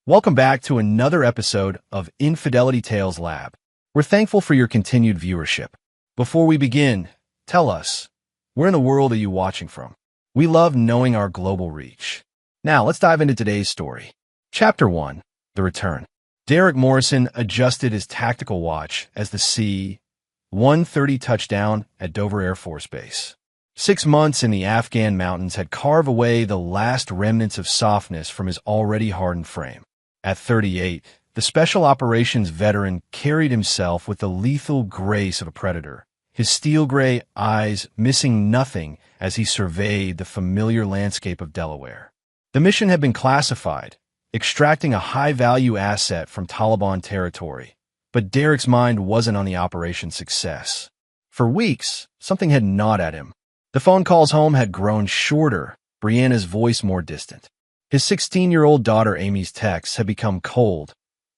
Welcome back to another episode of Infidelity Tales Lab. We're thankful for your continued viewership. Before we begin, tell us, where in the world are you watching from? We love knowing our global reach. Now, let's dive into today's story. Chapter 1, The Return. Derek Morrison adjusted his tactical watch as the C-130 touched down at Dover Air Force Base. 6 months in the Afghan mountains had carved away the last remnants of softness from his already hardened frame. At 38, the Special Operations veteran carried himself with the lethal grace of a predator, his steel-gray eyes missing nothing as he surveyed the familiar landscape of Delaware. The mission had been classified, extracting a high-value asset from Taliban territory, but Derek's mind wasn't on the operation's success. For weeks, something had gnawed at him. The phone calls home had grown shorter, Brianna's voice more distant. His 16-year-old daughter Amy's texts had become cold,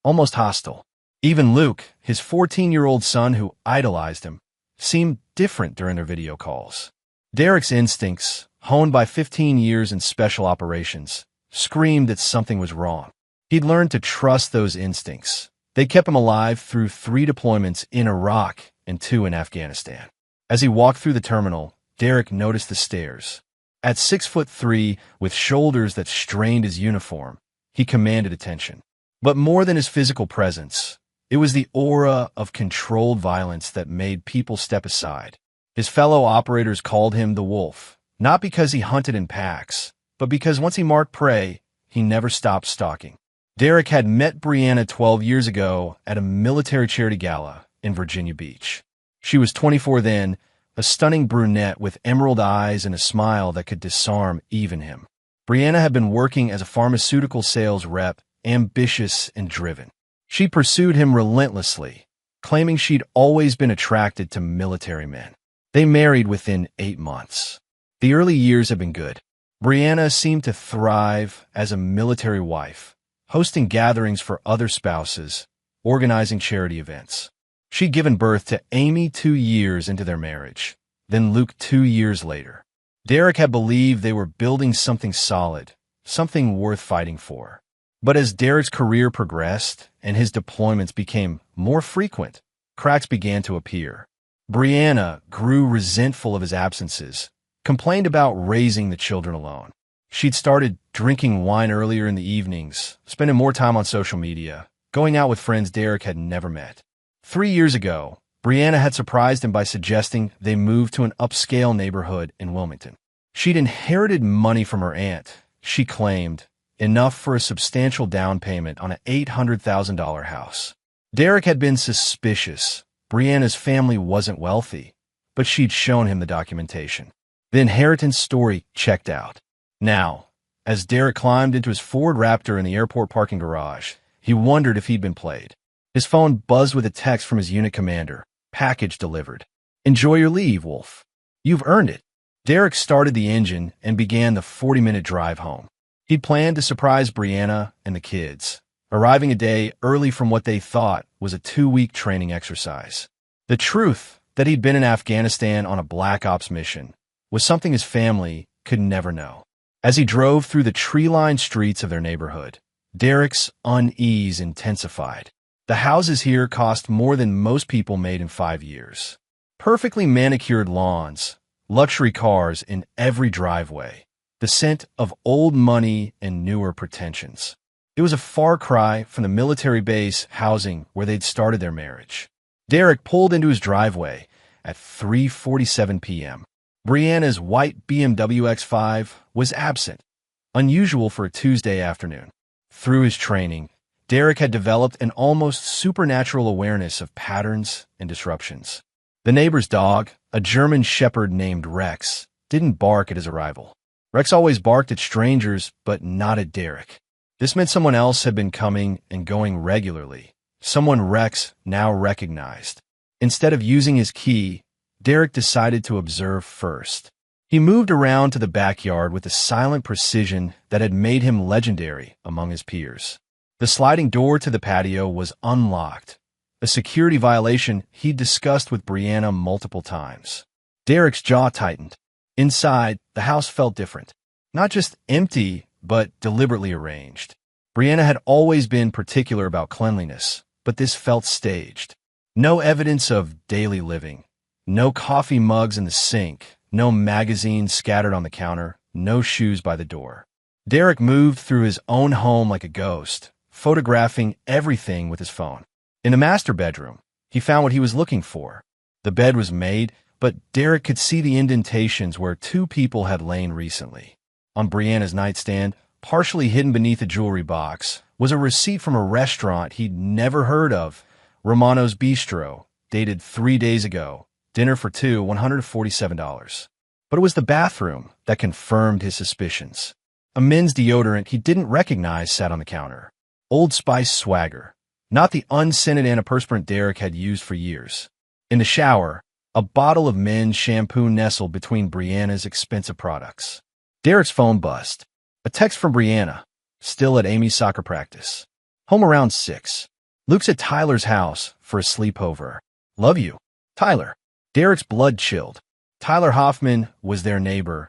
almost hostile. Even Luke, his 14-year-old son who idolized him, seemed different during their video calls. Derek's instincts, honed by 15 years in special operations, screamed that something was wrong. He'd learned to trust those instincts. They kept him alive through 3 deployments in Iraq and 2 in Afghanistan. As he walked through the terminal, Derek noticed the stairs. At 6'3", with shoulders that strained his uniform, he commanded attention. But more than his physical presence, it was the aura of controlled violence that made people step aside. His fellow operators called him the Wolf, not because he hunted in packs, but because once he marked prey, he never stopped stalking. Derek had met Brianna 12 years ago at a military charity gala in Virginia Beach. She was 24 then, a stunning brunette with emerald eyes and a smile that could disarm even him. Brianna had been working as a pharmaceutical sales rep, ambitious and driven. She pursued him relentlessly, claiming she'd always been attracted to military men. They married within 8 months. The early years had been good. Brianna seemed to thrive as a military wife, hosting gatherings for other spouses, organizing charity events. She'd given birth to Amy 2 years into their marriage, then Luke 2 years later. Derek had believed they were building something solid, something worth fighting for. But as Derek's career progressed and his deployments became more frequent, cracks began to appear. Brianna grew resentful of his absences, complained about raising the children alone. She'd started drinking wine earlier in the evenings, spending more time on social media, going out with friends Derek had never met. 3 years ago, Brianna had surprised him by suggesting they move to an upscale neighborhood in Wilmington. She'd inherited money from her aunt, she claimed, enough for a substantial down payment on an $800,000 house. Derek had been suspicious. Brianna's family wasn't wealthy, but she'd shown him the documentation. The inheritance story checked out. Now, as Derek climbed into his Ford Raptor in the airport parking garage, he wondered if he'd been played. His phone buzzed with a text from his unit commander. Package delivered. Enjoy your leave, Wolf. You've earned it. Derek started the engine and began the 40-minute drive home. He'd planned to surprise Brianna and the kids, arriving a day early from what they thought was a 2-week training exercise. The truth that he'd been in Afghanistan on a Black Ops mission was something his family could never know. As he drove through the tree-lined streets of their neighborhood, Derek's unease intensified. The houses here cost more than most people made in 5 years. Perfectly manicured lawns, luxury cars in every driveway, the scent of old money and newer pretensions. It was a far cry from the military base housing where they'd started their marriage. Derek pulled into his driveway at 3:47 p.m. Brianna's white BMW X5 was absent, unusual for a Tuesday afternoon. Through his training, Derek had developed an almost supernatural awareness of patterns and disruptions. The neighbor's dog, a German shepherd named Rex, didn't bark at his arrival. Rex always barked at strangers, but not at Derek. This meant someone else had been coming and going regularly, someone Rex now recognized. Instead of using his key, Derek decided to observe first. He moved around to the backyard with a silent precision that had made him legendary among his peers. The sliding door to the patio was unlocked, a security violation he'd discussed with Brianna multiple times. Derek's jaw tightened. Inside, the house felt different. Not just empty, but deliberately arranged. Brianna had always been particular about cleanliness, but this felt staged. No evidence of daily living. No coffee mugs in the sink. No magazines scattered on the counter. No shoes by the door. Derek moved through his own home like a ghost, photographing everything with his phone. In the master bedroom, he found what he was looking for. The bed was made, but Derek could see the indentations where two people had lain recently. On Brianna's nightstand, partially hidden beneath a jewelry box, was a receipt from a restaurant he'd never heard of, Romano's Bistro, dated 3 days ago. Dinner for two, $147. But it was the bathroom that confirmed his suspicions. A men's deodorant he didn't recognize sat on the counter. Old Spice Swagger, not the unscented antiperspirant Derek had used for years. In the shower, a bottle of men's shampoo nestled between Brianna's expensive products. Derek's phone buzzed. A text from Brianna, still at Amy's soccer practice. Home around 6. Luke's at Tyler's house for a sleepover. Love you, Tyler. Derek's blood chilled. Tyler Hoffman was their neighbor,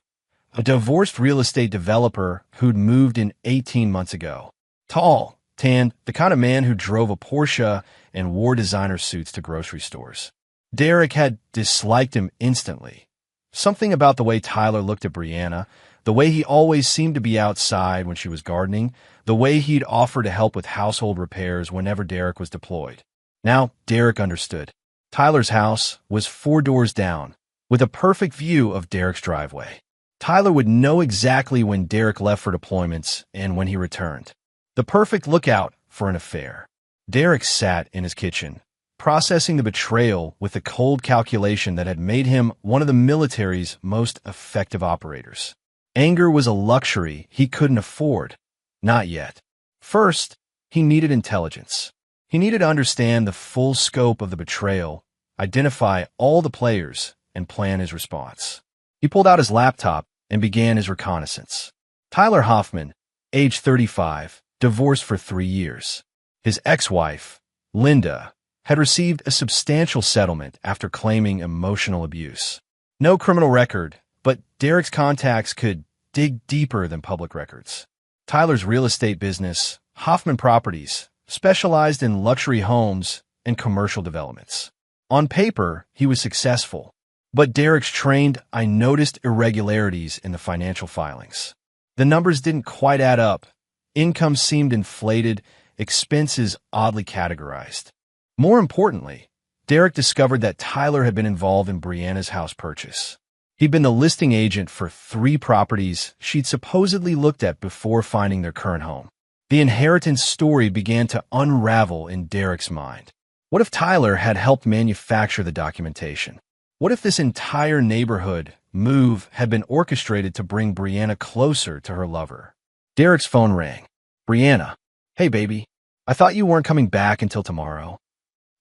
a divorced real estate developer who'd moved in 18 months ago. Tall, tanned, the kind of man who drove a Porsche and wore designer suits to grocery stores. Derek had disliked him instantly. Something about the way Tyler looked at Brianna, the way he always seemed to be outside when she was gardening, the way he'd offer to help with household repairs whenever Derek was deployed. Now Derek understood. Tyler's house was 4 doors down, with a perfect view of Derek's driveway. Tyler would know exactly when Derek left for deployments and when he returned. The perfect lookout for an affair. Derek sat in his kitchen, processing the betrayal with the cold calculation that had made him one of the military's most effective operators. Anger was a luxury he couldn't afford. Not yet. First, he needed intelligence. He needed to understand the full scope of the betrayal, identify all the players, and plan his response. He pulled out his laptop and began his reconnaissance. Tyler Hoffman, age 35, divorced for 3 years. His ex-wife, Linda, had received a substantial settlement after claiming emotional abuse. No criminal record, but Derek's contacts could dig deeper than public records. Tyler's real estate business, Hoffman Properties, specialized in luxury homes and commercial developments. On paper, he was successful, but Derek's trained eye noticed irregularities in the financial filings. The numbers didn't quite add up. Income seemed inflated, expenses oddly categorized. More importantly, Derek discovered that Tyler had been involved in Brianna's house purchase. He'd been the listing agent for 3 properties she'd supposedly looked at before finding their current home. The inheritance story began to unravel in Derek's mind. What if Tyler had helped manufacture the documentation? What if this entire neighborhood move had been orchestrated to bring Brianna closer to her lover? Derek's phone rang. Brianna, hey baby, I thought you weren't coming back until tomorrow.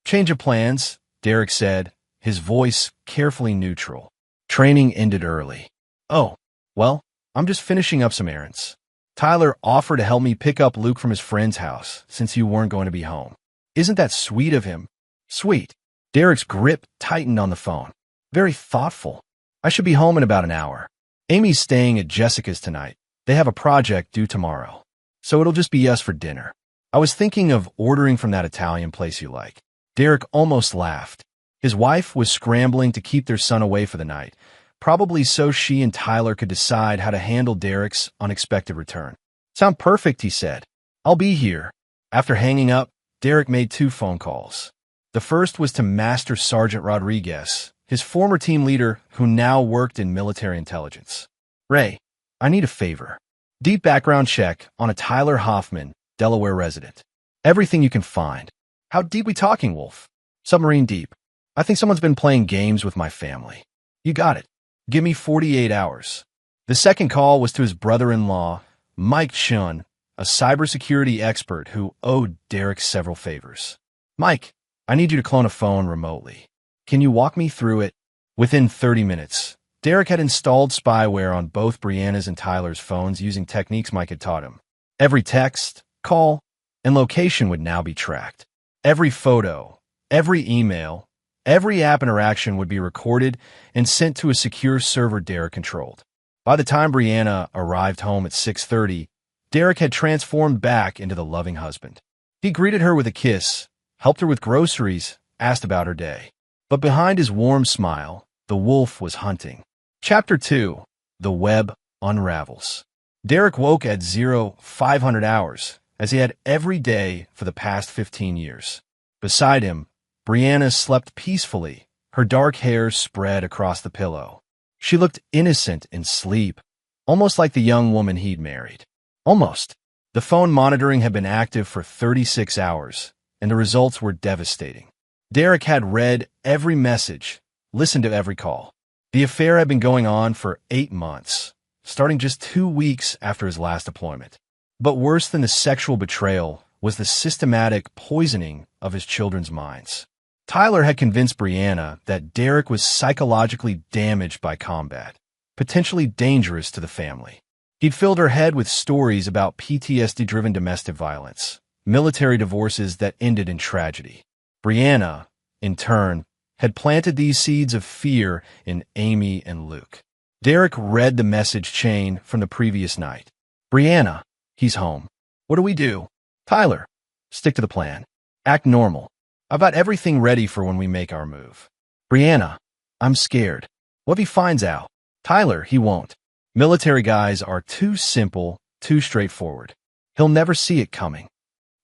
Change of plans, Derek said, his voice carefully neutral. Training ended early. Oh, well, I'm just finishing up some errands. Tyler offered to help me pick up Luke from his friend's house since you weren't going to be home. Isn't that sweet of him? Sweet. Derek's grip tightened on the phone. Very thoughtful. I should be home in about an hour. Amy's staying at Jessica's tonight. They have a project due tomorrow. So it'll just be us for dinner. I was thinking of ordering from that Italian place you like. Derek almost laughed. His wife was scrambling to keep their son away for the night, probably so she and Tyler could decide how to handle Derek's unexpected return. Sound perfect, he said. I'll be here. After hanging up, Derek made 2 phone calls. The first was to Master Sergeant Rodriguez, his former team leader who now worked in military intelligence. Ray, I need a favor. Deep background check on a Tyler Hoffman, Delaware resident. Everything you can find. How deep we talking, Wolf? Submarine deep. I think someone's been playing games with my family. You got it. Give me 48 hours. The second call was to his brother-in-law, Mike Chun, a cybersecurity expert who owed Derek several favors. Mike, I need you to clone a phone remotely. Can you walk me through it? Within 30 minutes, Derek had installed spyware on both Brianna's and Tyler's phones using techniques Mike had taught him. Every text, call, and location would now be tracked. Every photo, every email, every app interaction would be recorded and sent to a secure server Derek controlled. By the time Brianna arrived home at 6:30, Derek had transformed back into the loving husband. He greeted her with a kiss, helped her with groceries, asked about her day. But behind his warm smile, the wolf was hunting. Chapter 2. The Web Unravels. Derek woke at 0500 hours, as he had every day for the past 15 years. Beside him, Brianna slept peacefully, her dark hair spread across the pillow. She looked innocent in sleep, almost like the young woman he'd married. Almost. The phone monitoring had been active for 36 hours, and the results were devastating. Derek had read every message, listened to every call. The affair had been going on for 8 months, starting just 2 weeks after his last deployment. But worse than the sexual betrayal was the systematic poisoning of his children's minds. Tyler had convinced Brianna that Derek was psychologically damaged by combat, potentially dangerous to the family. He'd filled her head with stories about PTSD-driven domestic violence, military divorces that ended in tragedy. Brianna, in turn, had planted these seeds of fear in Amy and Luke. Derek read the message chain from the previous night. Brianna, he's home. What do we do? Tyler, stick to the plan. Act normal. I've got everything ready for when we make our move. Brianna, I'm scared. What if he finds out? Tyler, he won't. Military guys are too simple, too straightforward. He'll never see it coming.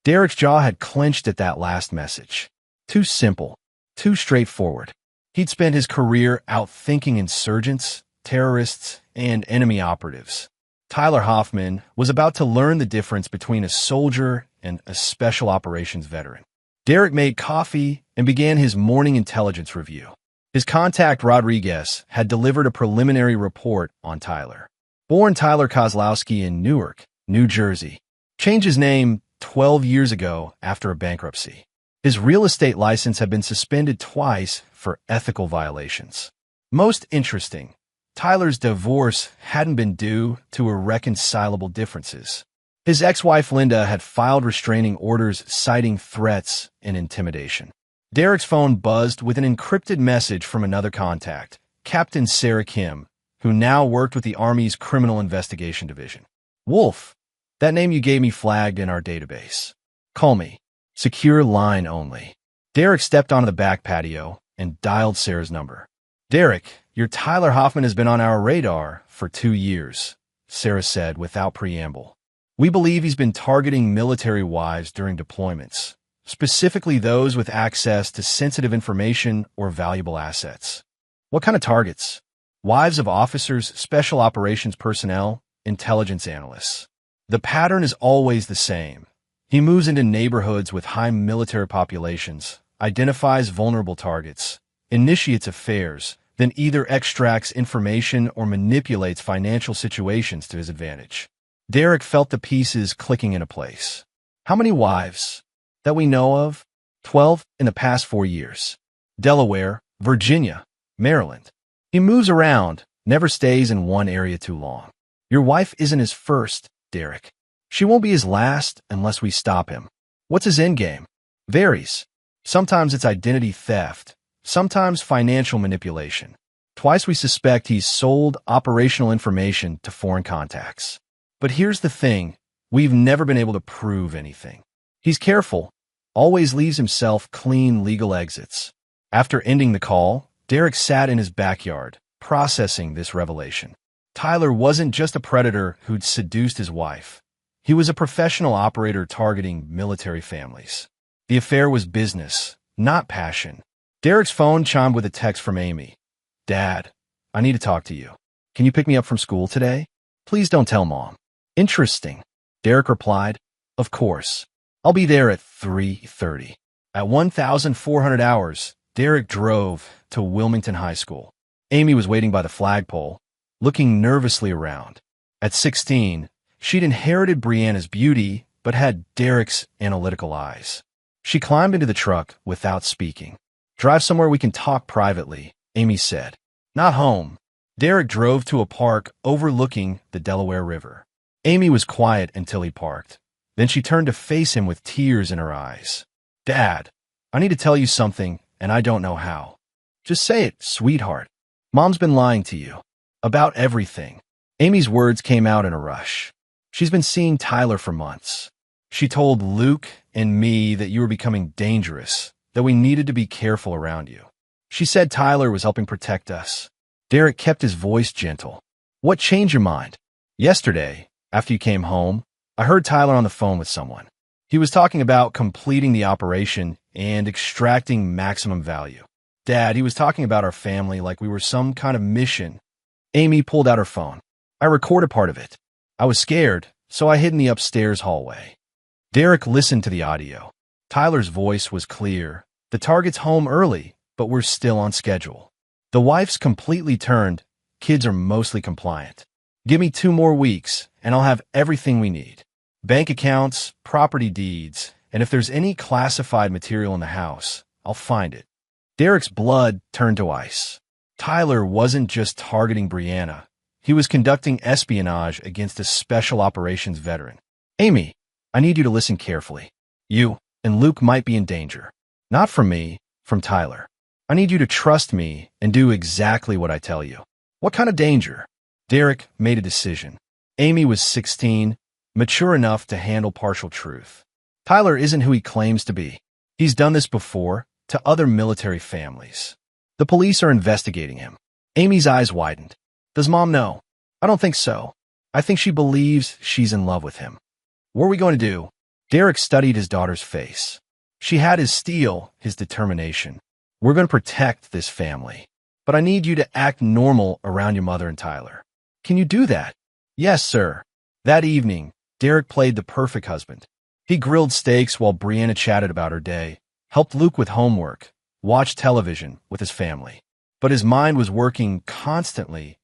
Derek's jaw had clenched at that last message. Too simple, too straightforward. He'd spent his career outthinking insurgents, terrorists, and enemy operatives. Tyler Hoffman was about to learn the difference between a soldier and a special operations veteran. Derek made coffee and began his morning intelligence review. His contact, Rodriguez, had delivered a preliminary report on Tyler. Born Tyler Kozlowski in Newark, New Jersey. Changed his name 12 years ago after a bankruptcy. His real estate license had been suspended twice for ethical violations. Most interesting, Tyler's divorce hadn't been due to irreconcilable differences. His ex-wife Linda had filed restraining orders citing threats and intimidation. Derek's phone buzzed with an encrypted message from another contact, Captain Sarah Kim, who now worked with the Army's Criminal Investigation Division. Wolf, that name you gave me flagged in our database. Call me. Secure line only. Derek stepped onto the back patio and dialed Sarah's number. Derek, your Tyler Hoffman has been on our radar for 2 years, Sarah said without preamble. We believe he's been targeting military wives during deployments, specifically those with access to sensitive information or valuable assets. What kind of targets? Wives of officers, special operations personnel, intelligence analysts. The pattern is always the same. He moves into neighborhoods with high military populations, identifies vulnerable targets, initiates affairs, then either extracts information or manipulates financial situations to his advantage. Derek felt the pieces clicking into place. How many wives? That we know of? 12 in the past 4 years. Delaware, Virginia, Maryland. He moves around, never stays in one area too long. Your wife isn't his first, Derek. She won't be his last unless we stop him. What's his endgame? Varies. Sometimes it's identity theft, sometimes financial manipulation. Twice we suspect he's sold operational information to foreign contacts. But here's the thing, we've never been able to prove anything. He's careful, always leaves himself clean legal exits. After ending the call, Derek sat in his backyard, processing this revelation. Tyler wasn't just a predator who'd seduced his wife. He was a professional operator targeting military families. The affair was business, not passion. Derek's phone chimed with a text from Amy. Dad, I need to talk to you. Can you pick me up from school today? Please don't tell Mom. Interesting. Derek replied, Of course. I'll be there at 3:30. At 1,400 hours, Derek drove to Wilmington High School. Amy was waiting by the flagpole, looking nervously around. At 16, she'd inherited Brianna's beauty, but had Derek's analytical eyes. She climbed into the truck without speaking. Drive somewhere we can talk privately, Amy said. Not home. Derek drove to a park overlooking the Delaware River. Amy was quiet until he parked. Then she turned to face him with tears in her eyes. Dad, I need to tell you something, and I don't know how. Just say it, sweetheart. Mom's been lying to you. About everything. Amy's words came out in a rush. She's been seeing Tyler for months. She told Luke and me that you were becoming dangerous, that we needed to be careful around you. She said Tyler was helping protect us. Derek kept his voice gentle. What changed your mind? Yesterday, after you came home, I heard Tyler on the phone with someone. He was talking about completing the operation and extracting maximum value. Dad, he was talking about our family like we were some kind of mission. Amy pulled out her phone. I recorded part of it. I was scared, so I hid in the upstairs hallway. Derek listened to the audio. Tyler's voice was clear. The target's home early, but we're still on schedule. The wife's completely turned. Kids are mostly compliant. Give me 2 more weeks, and I'll have everything we need. Bank accounts, property deeds, and if there's any classified material in the house, I'll find it. Derek's blood turned to ice. Tyler wasn't just targeting Brianna. He was conducting espionage against a special operations veteran. Amy, I need you to listen carefully. You and Luke might be in danger. Not from me, from Tyler. I need you to trust me and do exactly what I tell you. What kind of danger? Derek made a decision. Amy was 16, mature enough to handle partial truth. Tyler isn't who he claims to be. He's done this before to other military families. The police are investigating him. Amy's eyes widened. Does Mom know? I don't think so. I think she believes she's in love with him. What are we going to do? Derek studied his daughter's face. She had his steel, his determination. We're going to protect this family. But I need you to act normal around your mother and Tyler. Can you do that? Yes, sir. That evening, Derek played the perfect husband. He grilled steaks while Brianna chatted about her day, helped Luke with homework, watched television with his family. But his mind was working constantly,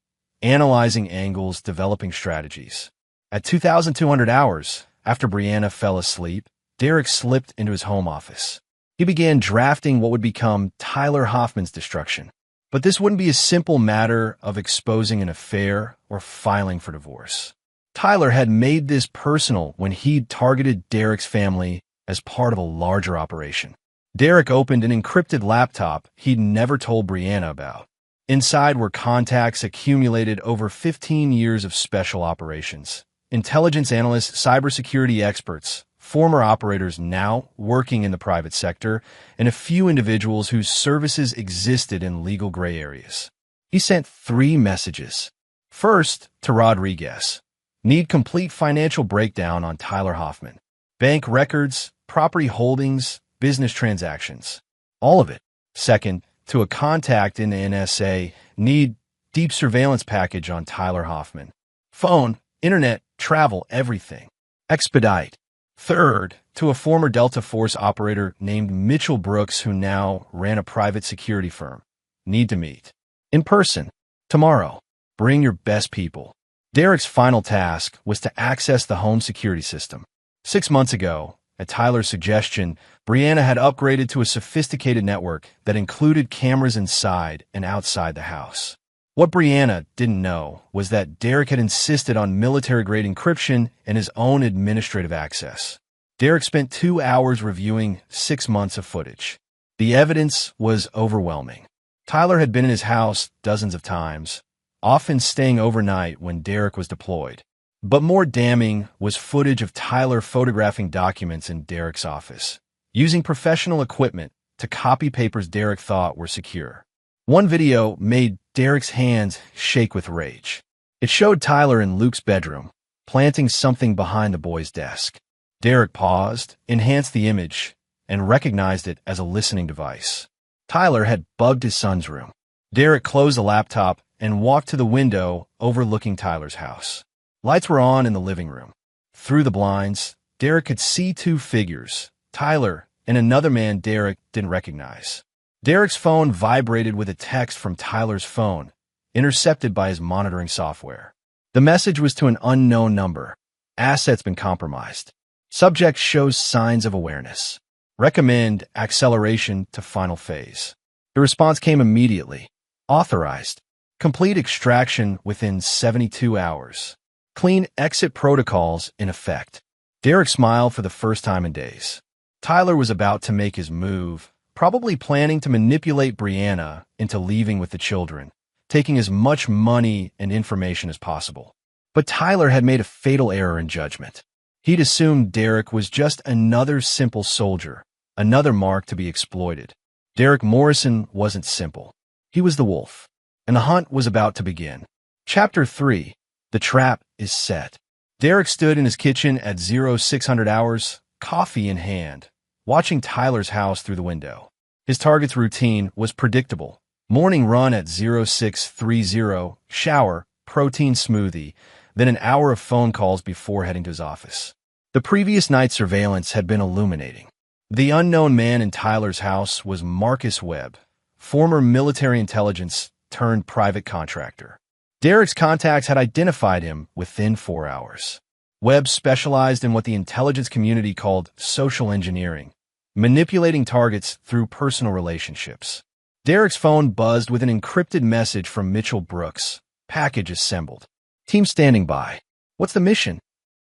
analyzing angles, developing strategies. At 2,200 hours, after Brianna fell asleep, Derek slipped into his home office. He began drafting what would become Tyler Hoffman's destruction. But this wouldn't be a simple matter of exposing an affair or filing for divorce. Tyler had made this personal when he'd targeted Derek's family as part of a larger operation. Derek opened an encrypted laptop he'd never told Brianna about. Inside were contacts accumulated over 15 years of special operations. Intelligence analysts, cybersecurity experts, former operators now working in the private sector, and a few individuals whose services existed in legal gray areas. He sent 3 messages. First, to Rodriguez. Need complete financial breakdown on Tyler Hoffman. Bank records, property holdings, business transactions. All of it. Second, to a contact in the NSA. Need deep surveillance package on Tyler Hoffman. Phone, internet, travel, everything. Expedite. Third, to a former Delta Force operator named Mitchell Brooks who now ran a private security firm. Need to meet. In person. Tomorrow. Bring your best people. Derek's final task was to access the home security system. 6 months ago, at Tyler's suggestion, Brianna had upgraded to a sophisticated network that included cameras inside and outside the house. What Brianna didn't know was that Derek had insisted on military-grade encryption and his own administrative access. Derek spent 2 hours reviewing 6 months of footage. The evidence was overwhelming. Tyler had been in his house dozens of times, often staying overnight when Derek was deployed. But more damning was footage of Tyler photographing documents in Derek's office, using professional equipment to copy papers Derek thought were secure. One video made Derek's hands shake with rage. It showed Tyler in Luke's bedroom, planting something behind the boy's desk. Derek paused, enhanced the image, and recognized it as a listening device. Tyler had bugged his son's room. Derek closed the laptop and walked to the window overlooking Tyler's house. Lights were on in the living room. Through the blinds, Derek could see 2 figures, Tyler and another man Derek didn't recognize. Derek's phone vibrated with a text from Tyler's phone, intercepted by his monitoring software. The message was to an unknown number. Assets been compromised. Subject shows signs of awareness. Recommend acceleration to final phase. The response came immediately. Authorized. Complete extraction within 72 hours. Clean exit protocols in effect. Derek smiled for the first time in days. Tyler was about to make his move, probably planning to manipulate Brianna into leaving with the children, taking as much money and information as possible. But Tyler had made a fatal error in judgment. He'd assumed Derek was just another simple soldier, another mark to be exploited. Derek Morrison wasn't simple. He was the wolf, and the hunt was about to begin. Chapter 3. The Trap is Set. Derek stood in his kitchen at 0600 hours, coffee in hand, watching Tyler's house through the window. His target's routine was predictable. Morning run at 0630, shower, protein smoothie, then an hour of phone calls before heading to his office. The previous night's surveillance had been illuminating. The unknown man in Tyler's house was Marcus Webb, former military intelligence turned private contractor. Derek's contacts had identified him within 4 hours. Webb specialized in what the intelligence community called social engineering, manipulating targets through personal relationships. Derek's phone buzzed with an encrypted message from Mitchell Brooks. Package assembled. Team standing by. What's the mission?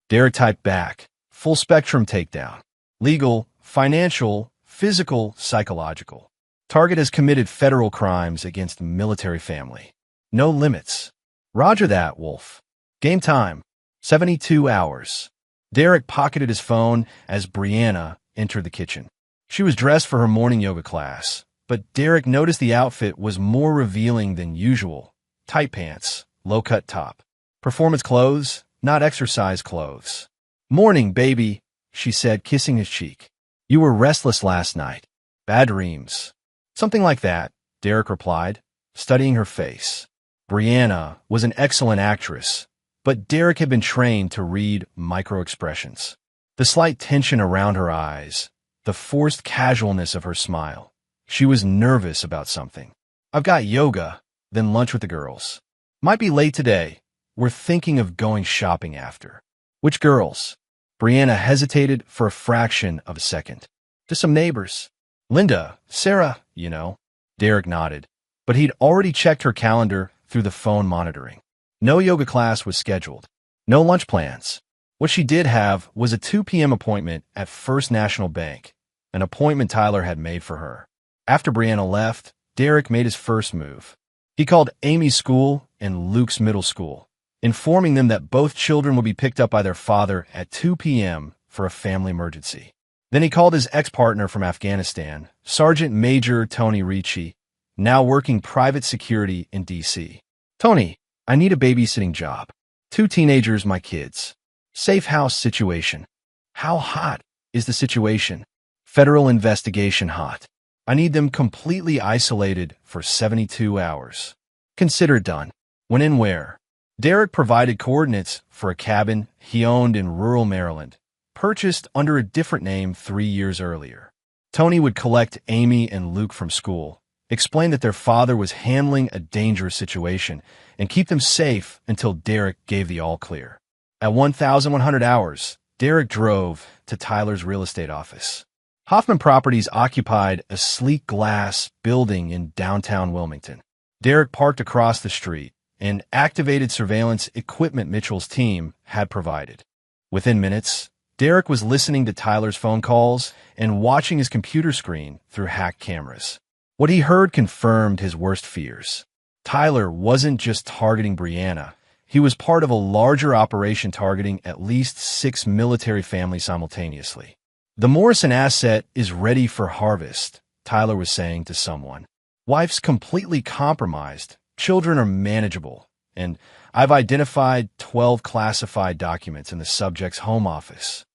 Derek typed back. Full spectrum takedown. Legal, financial, physical, psychological. Target has committed federal crimes against military family. No limits. Roger that, Wolf. Game time. 72 hours. Derek pocketed his phone as Brianna entered the kitchen. She was dressed for her morning yoga class, but Derek noticed the outfit was more revealing than usual. Tight pants, low-cut top. Performance clothes, not exercise clothes. Morning, baby, she said, kissing his cheek. You were restless last night. Bad dreams. Something like that, Derek replied, studying her face. Brianna was an excellent actress, but Derek had been trained to read micro-expressions. The slight tension around her eyes, the forced casualness of her smile. She was nervous about something. I've got yoga, then lunch with the girls. Might be late today. We're thinking of going shopping after. Which girls? Brianna hesitated for a fraction of a second. Just some neighbors. Linda, Sarah, you know. Derek nodded, but he'd already checked her calendar through the phone monitoring. No yoga class was scheduled. No lunch plans. What she did have was a 2 p.m. appointment at First National Bank, an appointment Tyler had made for her. After Brianna left, Derek made his first move. He called Amy's school and Luke's middle school, informing them that both children would be picked up by their father at 2 p.m. for a family emergency. Then he called his ex-partner from Afghanistan, Sergeant Major Tony Ricci, now working private security in D.C. Tony, I need a babysitting job. 2 teenagers, my kids. Safe house situation. How hot is the situation? Federal investigation hot. I need them completely isolated for 72 hours. Consider done. When and where? Derek provided coordinates for a cabin he owned in rural Maryland, purchased under a different name 3 years earlier. Tony would collect Amy and Luke from school, explain that their father was handling a dangerous situation, and keep them safe until Derek gave the all-clear. At 1,100 hours, Derek drove to Tyler's real estate office. Hoffman Properties occupied a sleek glass building in downtown Wilmington. Derek parked across the street and activated surveillance equipment Mitchell's team had provided. Within minutes, Derek was listening to Tyler's phone calls and watching his computer screen through hacked cameras. What he heard confirmed his worst fears. Tyler wasn't just targeting Brianna. He was part of a larger operation targeting at least 6 military families simultaneously. The Morrison asset is ready for harvest, Tyler was saying to someone. Wife's completely compromised, children are manageable, and I've identified 12 classified documents in the subject's home office.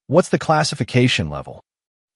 What's the classification level?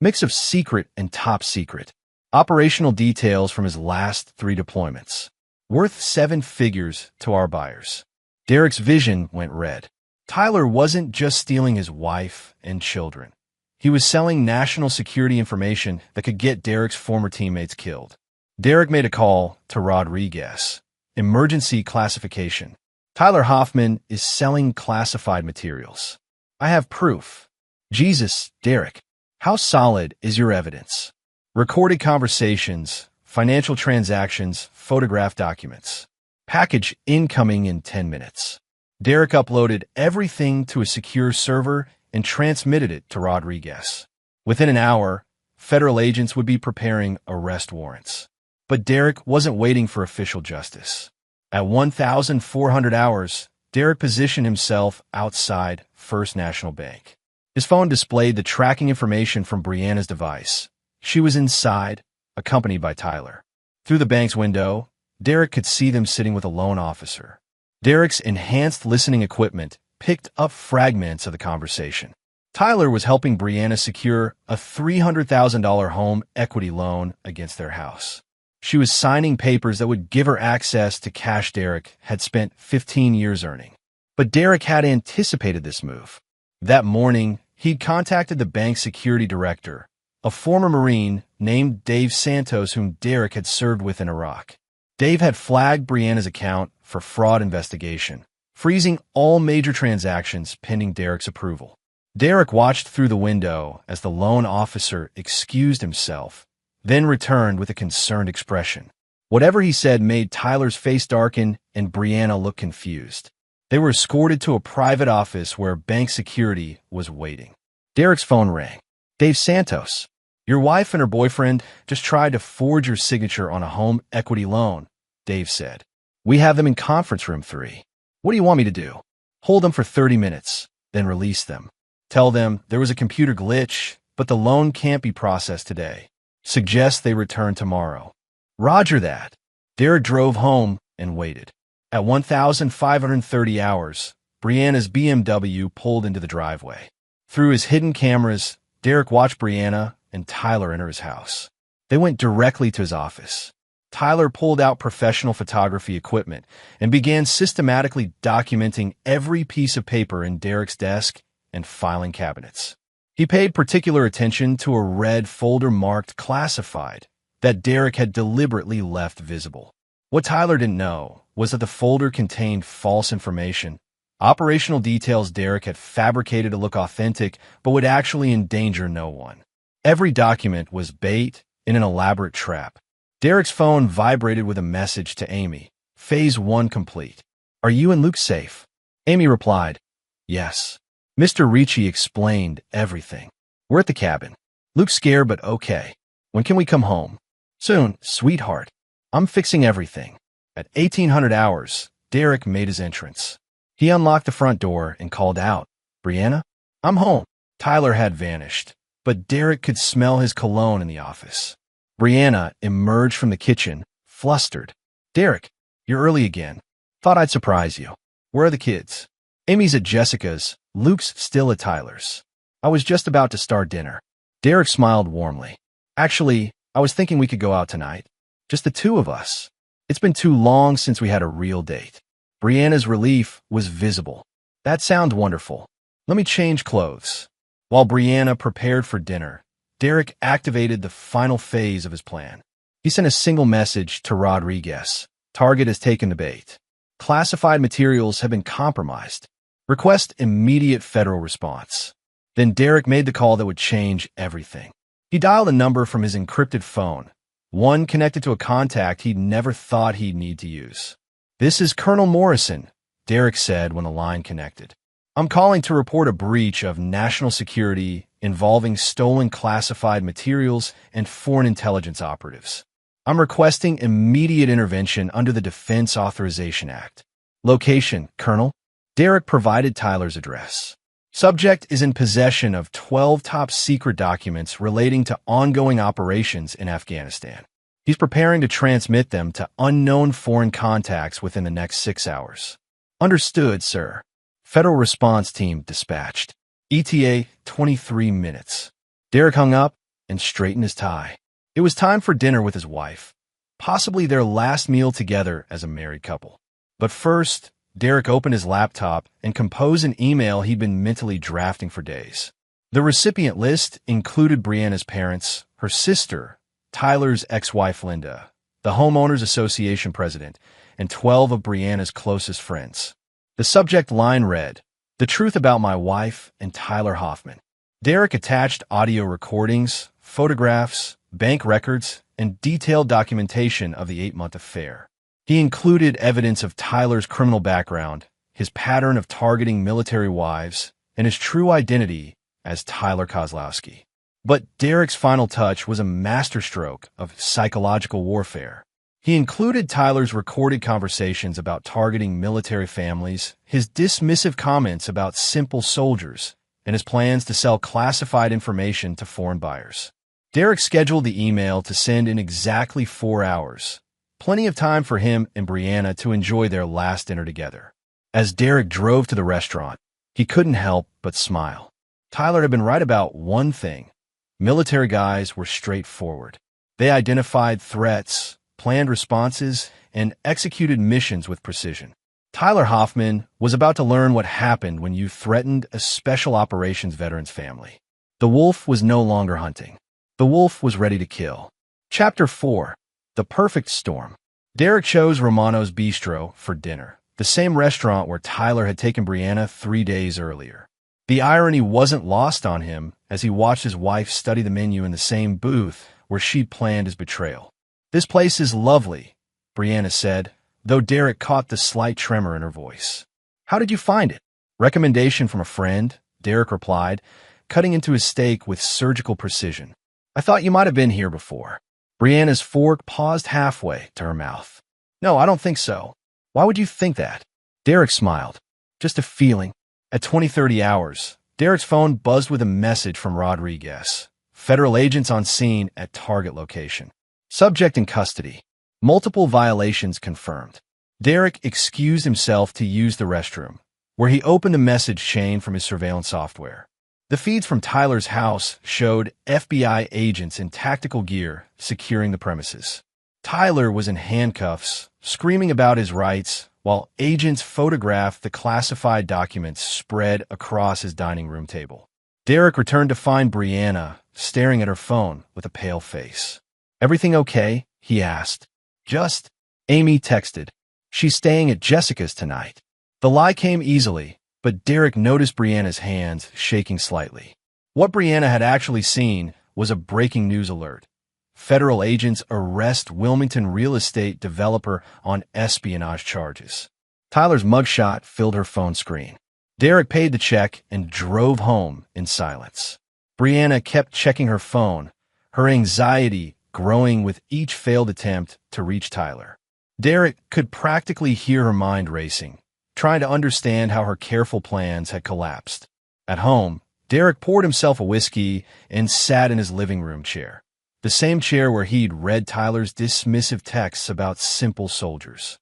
Mix of secret and top secret. Operational details from his last 3 deployments. Worth 7 figures to our buyers. Derek's vision went red. Tyler wasn't just stealing his wife and children. He was selling national security information that could get Derek's former teammates killed. Derek made a call to Rodriguez. Emergency classification. Tyler Hoffman is selling classified materials. I have proof. Jesus, Derek, how solid is your evidence? Recorded conversations, financial transactions, photograph documents. Package incoming in 10 minutes. Derek uploaded everything to a secure server and transmitted it to Rodriguez. Within an hour, federal agents would be preparing arrest warrants. But Derek wasn't waiting for official justice. At 1,400 hours, Derek positioned himself outside First National Bank. His phone displayed the tracking information from Brianna's device. She was inside, accompanied by Tyler. Through the bank's window, Derek could see them sitting with a loan officer. Derek's enhanced listening equipment picked up fragments of the conversation. Tyler was helping Brianna secure a $300,000 home equity loan against their house. She was signing papers that would give her access to cash Derek had spent 15 years earning. But Derek had anticipated this move. That morning, he'd contacted the bank's security director, a former Marine named Dave Santos whom Derek had served with in Iraq. Dave had flagged Brianna's account for fraud investigation, freezing all major transactions pending Derek's approval. Derek watched through the window as the loan officer excused himself, then returned with a concerned expression. Whatever he said made Tyler's face darken and Brianna look confused. They were escorted to a private office where bank security was waiting. Derek's phone rang. Dave Santos, your wife and her boyfriend just tried to forge your signature on a home equity loan, Dave said. We have them in conference room 3. What do you want me to do? Hold them for 30 minutes, then release them. Tell them there was a computer glitch, but the loan can't be processed today. Suggest they return tomorrow. Roger that. Derek drove home and waited. At 1,530 hours, Brianna's BMW pulled into the driveway. Through his hidden cameras, Derek watched Brianna and Tyler enter his house. They went directly to his office. Tyler pulled out professional photography equipment and began systematically documenting every piece of paper in Derek's desk and filing cabinets. He paid particular attention to a red folder marked classified that Derek had deliberately left visible. What Tyler didn't know was that the folder contained false information, operational details Derek had fabricated to look authentic but would actually endanger no one. Every document was bait in an elaborate trap. Derek's phone vibrated with a message to Amy. Phase 1 complete. Are you and Luke safe? Amy replied, yes. Mr. Ricci explained everything. We're at the cabin. Luke's scared but okay. When can we come home? Soon, sweetheart. I'm fixing everything. At 1800 hours, Derek made his entrance. He unlocked the front door and called out, Brianna? I'm home. Tyler had vanished, but Derek could smell his cologne in the office. Brianna emerged from the kitchen, flustered. Derek, you're early again. Thought I'd surprise you. Where are the kids? Amy's at Jessica's. Luke's still at Tyler's. I was just about to start dinner. Derek smiled warmly. Actually, I was thinking we could go out tonight. Just the two of us. It's been too long since we had a real date. Brianna's relief was visible. That sounds wonderful. Let me change clothes. While Brianna prepared for dinner, Derek activated the final phase of his plan. He sent a single message to Rodriguez. Target has taken the bait. Classified materials have been compromised. Request immediate federal response. Then Derek made the call that would change everything. He dialed a number from his encrypted phone, one connected to a contact he'd never thought he'd need to use. This is Colonel Morrison, Derek said when the line connected. I'm calling to report a breach of national security involving stolen classified materials and foreign intelligence operatives. I'm requesting immediate intervention under the Defense Authorization Act. Location, Colonel? Derek provided Tyler's address. Subject is in possession of 12 top-secret documents relating to ongoing operations in Afghanistan. He's preparing to transmit them to unknown foreign contacts within the next 6 hours. Understood, sir. Federal Response Team dispatched. ETA 23 minutes. Derek hung up and straightened his tie. It was time for dinner with his wife, possibly their last meal together as a married couple. But first, Derek opened his laptop and composed an email he'd been mentally drafting for days. The recipient list included Brianna's parents, her sister, Tyler's ex-wife Linda, the Homeowners Association president, and 12 of Brianna's closest friends. The subject line read, The Truth About My Wife and Tyler Hoffman. Derek attached audio recordings, photographs, bank records, and detailed documentation of the 8-month affair. He included evidence of Tyler's criminal background, his pattern of targeting military wives, and his true identity as Tyler Kozlowski. But Derek's final touch was a masterstroke of psychological warfare. He included Tyler's recorded conversations about targeting military families, his dismissive comments about simple soldiers, and his plans to sell classified information to foreign buyers. Derek scheduled the email to send in exactly 4 hours, plenty of time for him and Brianna to enjoy their last dinner together. As Derek drove to the restaurant, he couldn't help but smile. Tyler had been right about one thing. Military guys were straightforward. They identified threats, planned responses, and executed missions with precision. Tyler Hoffman was about to learn what happened when you threatened a special operations veteran's family. The wolf was no longer hunting. The wolf was ready to kill. Chapter 4. The Perfect Storm. Derek chose Romano's Bistro for dinner, the same restaurant where Tyler had taken Brianna 3 days earlier. The irony wasn't lost on him as he watched his wife study the menu in the same booth where she'd planned his betrayal. "This place is lovely," Brianna said, though Derek caught the slight tremor in her voice. "How did you find it?" "Recommendation from a friend," Derek replied, cutting into his steak with surgical precision. "I thought you might have been here before." Brianna's fork paused halfway to her mouth. "No, I don't think so." "Why would you think that?" Derek smiled. "Just a feeling." At 20:30 hours, Derek's phone buzzed with a message from Rodriguez. Federal agents on scene at target location. Subject in custody. Multiple violations confirmed. Derek excused himself to use the restroom, where he opened a message chain from his surveillance software. The feeds from Tyler's house showed FBI agents in tactical gear securing the premises. Tyler was in handcuffs, screaming about his rights, while agents photographed the classified documents spread across his dining room table. Derek returned to find Brianna staring at her phone with a pale face. "Everything okay?" he asked. "Just," Amy texted. "She's staying at Jessica's tonight." The lie came easily, but Derek noticed Brianna's hands shaking slightly. What Brianna had actually seen was a breaking news alert. Federal agents arrest Wilmington real estate developer on espionage charges. Tyler's mugshot filled her phone screen. Derek paid the check and drove home in silence. Brianna kept checking her phone, her anxiety growing with each failed attempt to reach Tyler. Derek could practically hear her mind racing, trying to understand how her careful plans had collapsed. At home, Derek poured himself a whiskey and sat in his living room chair, the same chair where he'd read Tyler's dismissive texts about simple soldiers.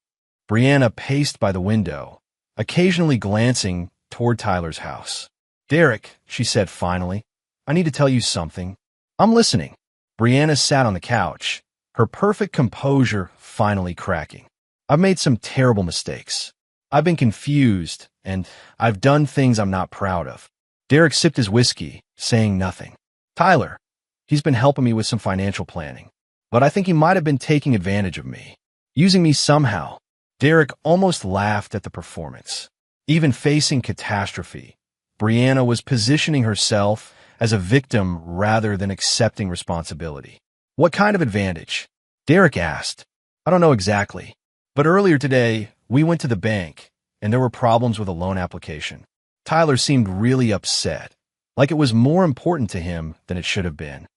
Brianna paced by the window, occasionally glancing toward Tyler's house. "Derek," she said finally, "I need to tell you something." "I'm listening." Brianna sat on the couch, her perfect composure finally cracking. "I've made some terrible mistakes. I've been confused, and I've done things I'm not proud of." Derek sipped his whiskey, saying nothing. "Tyler, he's been helping me with some financial planning, but I think he might have been taking advantage of me, using me somehow." Derek almost laughed at the performance. Even facing catastrophe, Brianna was positioning herself as a victim rather than accepting responsibility. "What kind of advantage?" Derek asked. "I don't know exactly, but earlier today, we went to the bank, and there were problems with a loan application." Tyler seemed really upset, like it was more important to him than it should have been.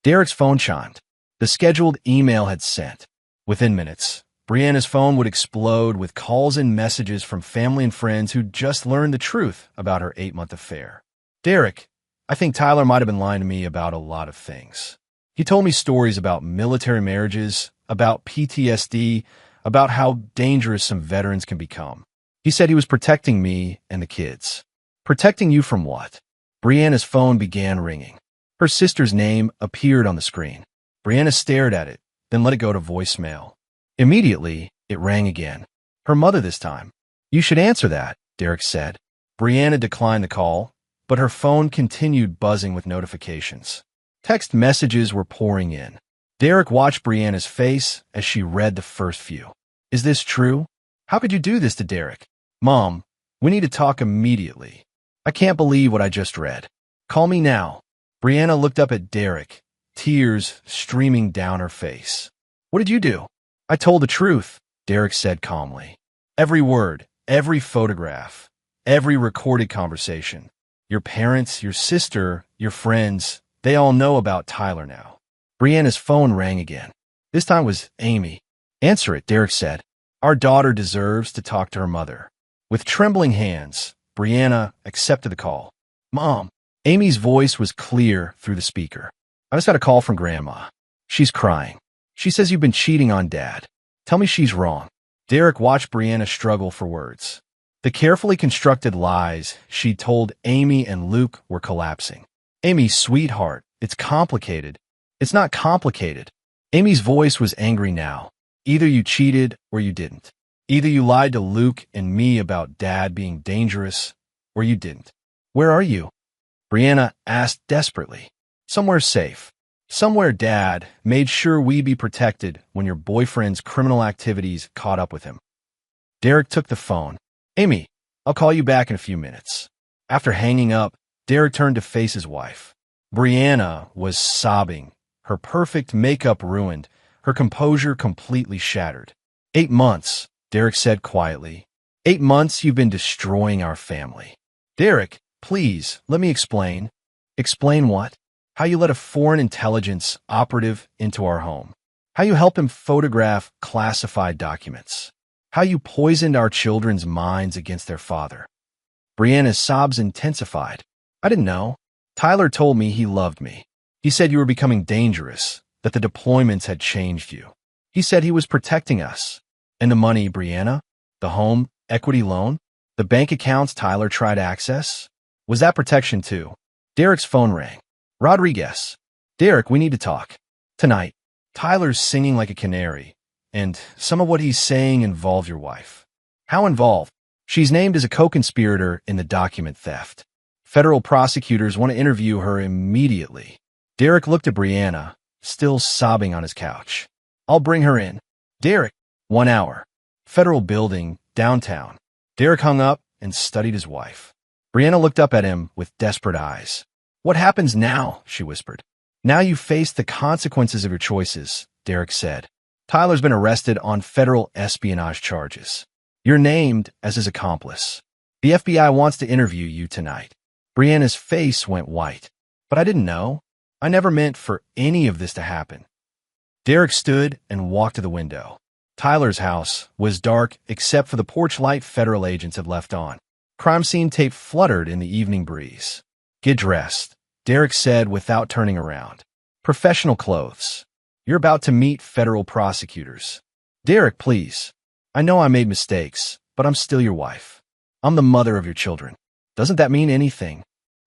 Derek's phone chimed. The scheduled email had sent. Within minutes, Brianna's phone would explode with calls and messages from family and friends who'd just learned the truth about her 8-month affair. "Derek, I think Tyler might have been lying to me about a lot of things. He told me stories about military marriages, about PTSD, about how dangerous some veterans can become. He said he was protecting me and the kids." "Protecting you from what?" Brianna's phone began ringing. Her sister's name appeared on the screen. Brianna stared at it, then let it go to voicemail. Immediately, it rang again. Her mother this time. "You should answer that," Derek said. Brianna declined the call, but her phone continued buzzing with notifications. Text messages were pouring in. Derek watched Brianna's face as she read the first few. "Is this true? How could you do this to Derek? Mom, we need to talk immediately. I can't believe what I just read. Call me now." Brianna looked up at Derek, tears streaming down her face. "What did you do?" "I told the truth," Derek said calmly. "Every word, every photograph, every recorded conversation. Your parents, your sister, your friends, they all know about Tyler now." Brianna's phone rang again. This time was Amy. Answer it, Derek said. Our daughter deserves to talk to her mother. With trembling hands, Brianna accepted the call. Mom. Amy's voice was clear through the speaker. I just got a call from Grandma. She's crying. She says you've been cheating on Dad. Tell me she's wrong. Derek watched Brianna struggle for words. The carefully constructed lies she told Amy and Luke were collapsing. Amy, sweetheart, it's complicated. It's not complicated. Amy's voice was angry now. Either you cheated or you didn't. Either you lied to Luke and me about Dad being dangerous, or you didn't. Where are you? Brianna asked desperately. Somewhere safe. Somewhere Dad made sure we'd be protected when your boyfriend's criminal activities caught up with him. Derek took the phone. Amy, I'll call you back in a few minutes. After hanging up, Derek turned to face his wife. Brianna was sobbing, her perfect makeup ruined, her composure completely shattered. 8 months, Derek said quietly. 8 months you've been destroying our family. Derek, please, let me explain. Explain what? How you let a foreign intelligence operative into our home. How you helped him photograph classified documents. How you poisoned our children's minds against their father. Brianna's sobs intensified. I didn't know. Tyler told me he loved me. He said you were becoming dangerous, that the deployments had changed you. He said he was protecting us. And the money, Brianna? The home equity loan? The bank accounts Tyler tried to access? Was that protection too? Derek's phone rang. Rodriguez. Derek, we need to talk. Tonight. Tyler's singing like a canary, and some of what he's saying involves your wife. How involved? She's named as a co-conspirator in the document theft. Federal prosecutors want to interview her immediately. Derek looked at Brianna, still sobbing on his couch. I'll bring her in. Derek. 1 hour. Federal building, downtown. Derek hung up and studied his wife. Brianna looked up at him with desperate eyes. What happens now? She whispered. Now you face the consequences of your choices, Derek said. Tyler's been arrested on federal espionage charges. You're named as his accomplice. The FBI wants to interview you tonight. Brianna's face went white. But I didn't know. I never meant for any of this to happen. Derek stood and walked to the window. Tyler's house was dark except for the porch light federal agents had left on. Crime scene tape fluttered in the evening breeze. Get dressed, Derek said without turning around. Professional clothes. You're about to meet federal prosecutors. Derek, please. I know I made mistakes, but I'm still your wife. I'm the mother of your children. Doesn't that mean anything?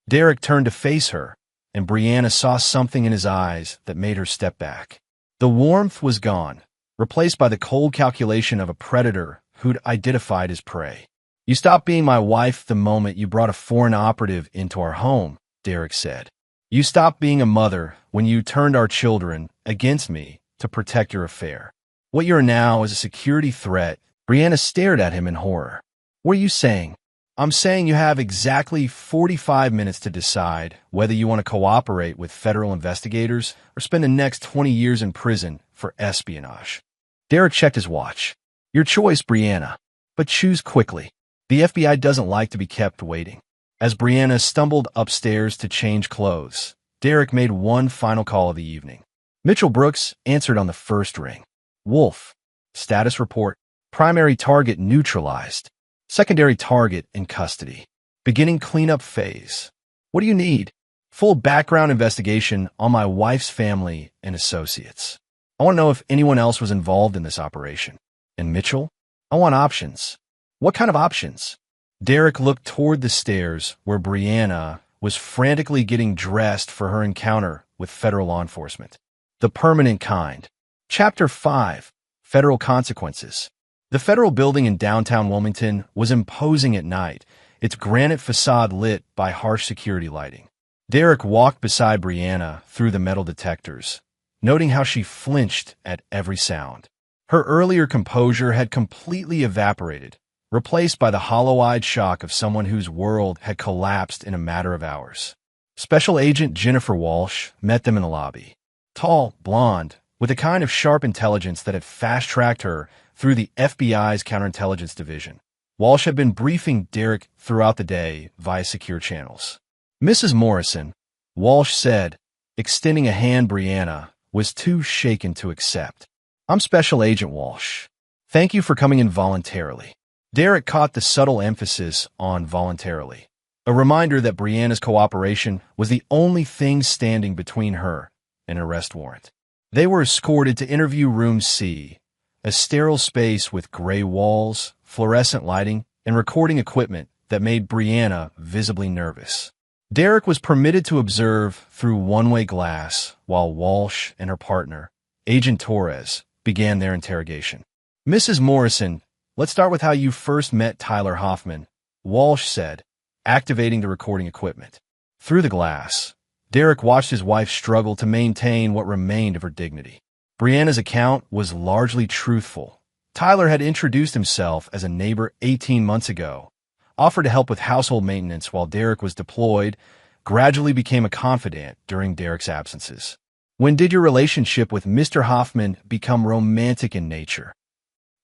Derek turned to face her, and Brianna saw something in his eyes that made her step back. The warmth was gone, replaced by the cold calculation of a predator who'd identified his prey. You stopped being my wife the moment you brought a foreign operative into our home, Derek said. You stopped being a mother when you turned our children against me to protect your affair. What you are now is a security threat. Brianna stared at him in horror. What are you saying? I'm saying you have exactly 45 minutes to decide whether you want to cooperate with federal investigators or spend the next 20 years in prison for espionage. Derek checked his watch. Your choice, Brianna, but choose quickly. The FBI doesn't like to be kept waiting. As Brianna stumbled upstairs to change clothes, Derek made one final call of the evening. Mitchell Brooks answered on the first ring. Wolf. Status report. Primary target neutralized. Secondary target in custody. Beginning cleanup phase. What do you need? Full background investigation on my wife's family and associates. I want to know if anyone else was involved in this operation. And Mitchell? I want options. What kind of options? Derek looked toward the stairs where Brianna was frantically getting dressed for her encounter with federal law enforcement. The permanent kind. Chapter 5. Federal consequences. The federal building in downtown Wilmington was imposing at night, its granite facade lit by harsh security lighting. Derek walked beside Brianna through the metal detectors, noting how she flinched at every sound. Her earlier composure had completely evaporated, replaced by the hollow-eyed shock of someone whose world had collapsed in a matter of hours. Special Agent Jennifer Walsh met them in the lobby. Tall, blonde, with a kind of sharp intelligence that had fast-tracked her through the FBI's counterintelligence division. Walsh had been briefing Derek throughout the day via secure channels. Mrs. Morrison, Walsh said, extending a hand Brianna was too shaken to accept. I'm Special Agent Walsh. Thank you for coming in voluntarily. Derek caught the subtle emphasis on voluntarily, a reminder that Brianna's cooperation was the only thing standing between her and an arrest warrant. They were escorted to interview room C, a sterile space with gray walls, fluorescent lighting, and recording equipment that made Brianna visibly nervous. Derek was permitted to observe through one-way glass while Walsh and her partner, Agent Torres, began their interrogation. Mrs. Morrison, let's start with how you first met Tyler Hoffman, Walsh said, activating the recording equipment. Through the glass, Derek watched his wife struggle to maintain what remained of her dignity. Brianna's account was largely truthful. Tyler had introduced himself as a neighbor 18 months ago, offered to help with household maintenance while Derek was deployed, gradually became a confidant during Derek's absences. When did your relationship with Mr. Hoffman become romantic in nature?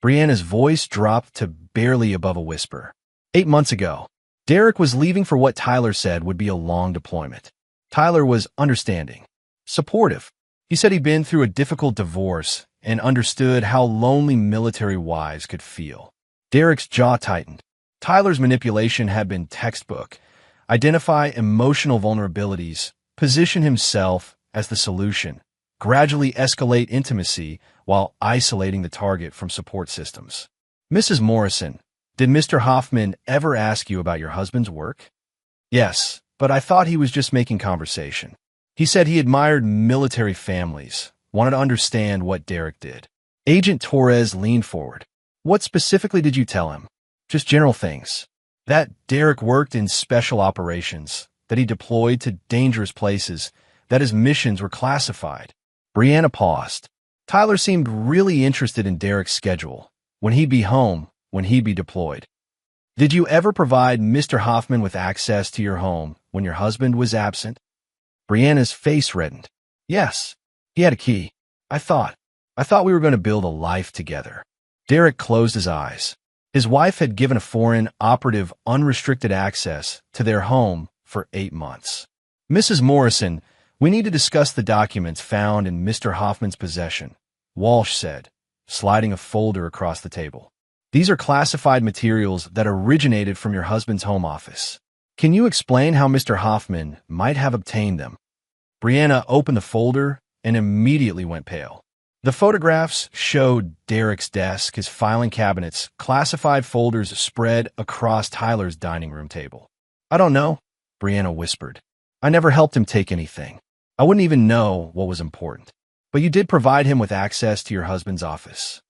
Brianna's voice dropped to barely above a whisper. 8 months ago. Derek was leaving for what Tyler said would be a long deployment. Tyler was understanding, supportive. He said he'd been through a difficult divorce and understood how lonely military wives could feel. Derek's jaw tightened. Tyler's manipulation had been textbook. Identify emotional vulnerabilities, position himself as the solution, gradually escalate intimacy while isolating the target from support systems. Mrs. Morrison, did Mr. Hoffman ever ask you about your husband's work? Yes, but I thought he was just making conversation. He said he admired military families, wanted to understand what Derek did. Agent Torres leaned forward. What specifically did you tell him? Just general things. That Derek worked in special operations, that he deployed to dangerous places, that his missions were classified. Brianna paused. Tyler seemed really interested in Derek's schedule, when he'd be home, when he'd be deployed. Did you ever provide Mr. Hoffman with access to your home when your husband was absent? Brianna's face reddened. Yes, he had a key. I thought we were going to build a life together. Derek closed his eyes. His wife had given a foreign operative unrestricted access to their home for 8 months. Mrs. Morrison, we need to discuss the documents found in Mr. Hoffman's possession, Walsh said, sliding a folder across the table. These are classified materials that originated from your husband's home office. Can you explain how Mr. Hoffman might have obtained them? Brianna opened the folder and immediately went pale. The photographs showed Derek's desk, his filing cabinets, classified folders spread across Tyler's dining room table. I don't know, Brianna whispered. I never helped him take anything. I wouldn't even know what was important. But you did provide him with access to your husband's office.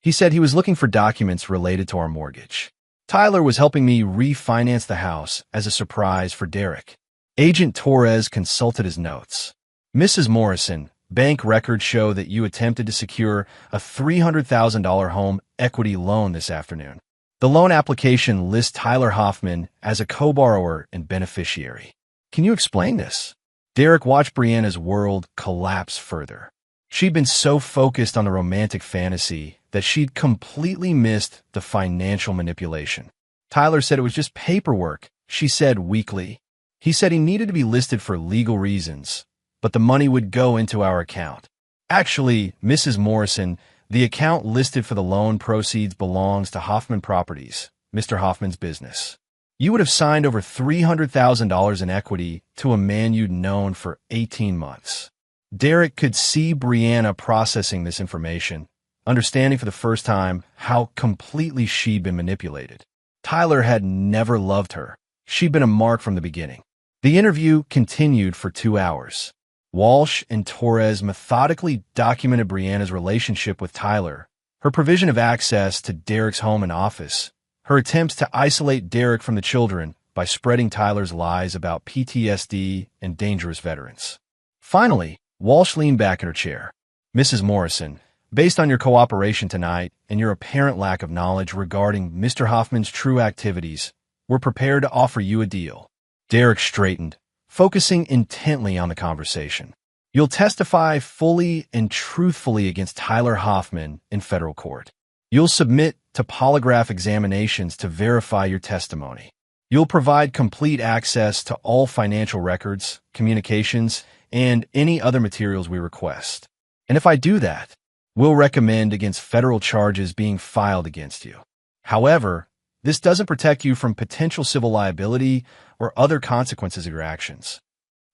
He said he was looking for documents related to our mortgage. Tyler was helping me refinance the house as a surprise for Derek. Agent Torres consulted his notes. Mrs. Morrison, bank records show that you attempted to secure a $300,000 home equity loan this afternoon. The loan application lists Tyler Hoffman as a co-borrower and beneficiary. Can you explain this? Derek watched Brianna's world collapse further. She'd been so focused on the romantic fantasy that she'd completely missed the financial manipulation. Tyler said it was just paperwork, she said weakly. He said he needed to be listed for legal reasons, but the money would go into our account. Actually, Mrs. Morrison, the account listed for the loan proceeds belongs to Hoffman Properties, Mr. Hoffman's business. You would have signed over $300,000 in equity to a man you'd known for 18 months. Derek could see Brianna processing this information, understanding for the first time how completely she'd been manipulated. Tyler had never loved her. She'd been a mark from the beginning. The interview continued for 2 hours. Walsh and Torres methodically documented Brianna's relationship with Tyler, her provision of access to Derek's home and office, her attempts to isolate Derek from the children by spreading Tyler's lies about PTSD and dangerous veterans. Finally, Walsh leaned back in her chair. Mrs. Morrison, based on your cooperation tonight and your apparent lack of knowledge regarding Mr. Hoffman's true activities, we're prepared to offer you a deal. Derek straightened, focusing intently on the conversation. You'll testify fully and truthfully against Tyler Hoffman in federal court. You'll submit to polygraph examinations to verify your testimony. You'll provide complete access to all financial records, communications, and any other materials we request. And if I do that, We'll recommend against federal charges being filed against you. However, this doesn't protect you from potential civil liability or other consequences of your actions.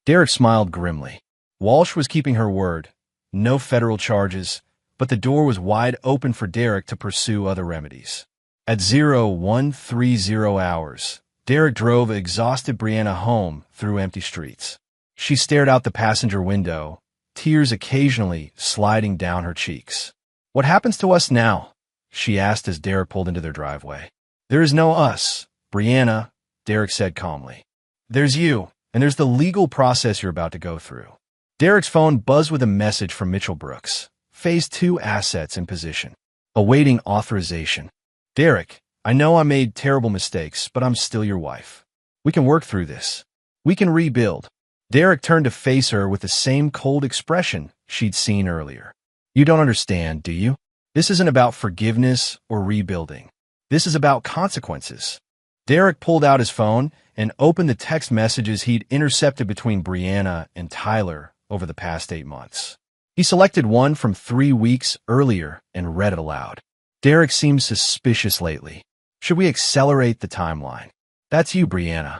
Derek smiled grimly. Walsh was keeping her word. No federal charges, but the door was wide open for Derek to pursue other remedies. At 0130 hours, Derek drove exhausted Brianna home through empty streets. She stared out the passenger window, tears occasionally sliding down her cheeks. "What happens to us now?" she asked as Derek pulled into their driveway. "There is no us, Brianna," Derek said calmly. "There's you, and there's the legal process you're about to go through." Derek's phone buzzed with a message from Mitchell Brooks. Phase 2 assets in position. Awaiting authorization. "Derek, I know I made terrible mistakes, but I'm still your wife. We can work through this. We can rebuild." Derek turned to face her with the same cold expression she'd seen earlier. "You don't understand, do you? This isn't about forgiveness or rebuilding. This is about consequences." Derek pulled out his phone and opened the text messages he'd intercepted between Brianna and Tyler over the past 8 months. He selected one from 3 weeks earlier and read it aloud. "Derek seems suspicious lately. Should we accelerate the timeline?" "That's you, Brianna."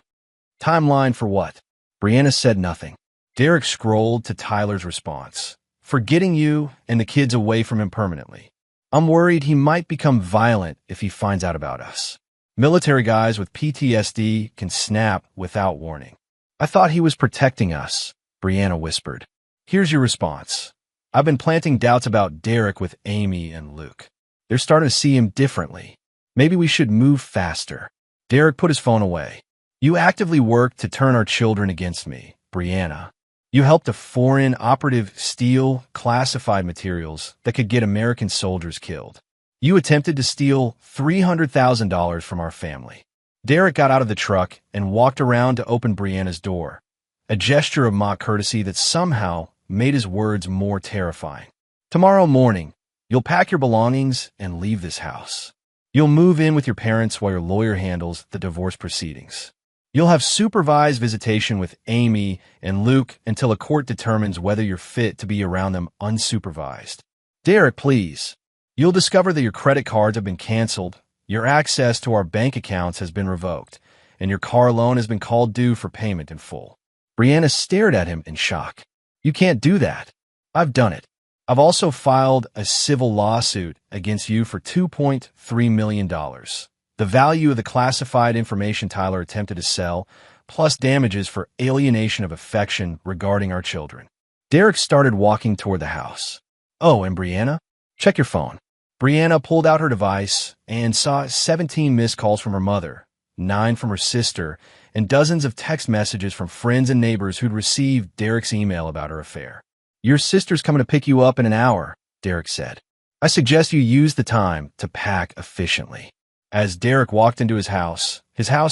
"Timeline for what?" Brianna said nothing. Derek scrolled to Tyler's response. "For getting you and the kids away from him permanently. I'm worried he might become violent if he finds out about us. Military guys with PTSD can snap without warning." "I thought he was protecting us," Brianna whispered. "Here's your response. I've been planting doubts about Derek with Amy and Luke. They're starting to see him differently. Maybe we should move faster." Derek put his phone away. "You actively worked to turn our children against me, Brianna. You helped a foreign operative steal classified materials that could get American soldiers killed. You attempted to steal $300,000 from our family." Derek got out of the truck and walked around to open Brianna's door, a gesture of mock courtesy that somehow made his words more terrifying. "Tomorrow morning, you'll pack your belongings and leave this house. You'll move in with your parents while your lawyer handles the divorce proceedings. You'll have supervised visitation with Amy and Luke until a court determines whether you're fit to be around them unsupervised. Derek, please. You'll discover that your credit cards have been canceled, your access to our bank accounts has been revoked, and your car loan has been called due for payment in full." Brianna stared at him in shock. "You can't do that." "I've done it. I've also filed a civil lawsuit against you for $2.3 million. The value of the classified information Tyler attempted to sell, plus damages for alienation of affection regarding our children." Derek started walking toward the house. "Oh, and Brianna? Check your phone." Brianna pulled out her device and saw 17 missed calls from her mother, 9 from her sister, and dozens of text messages from friends and neighbors who'd received Derek's email about her affair. "Your sister's coming to pick you up in an hour," Derek said. "I suggest you use the time to pack efficiently." As Derek walked into his house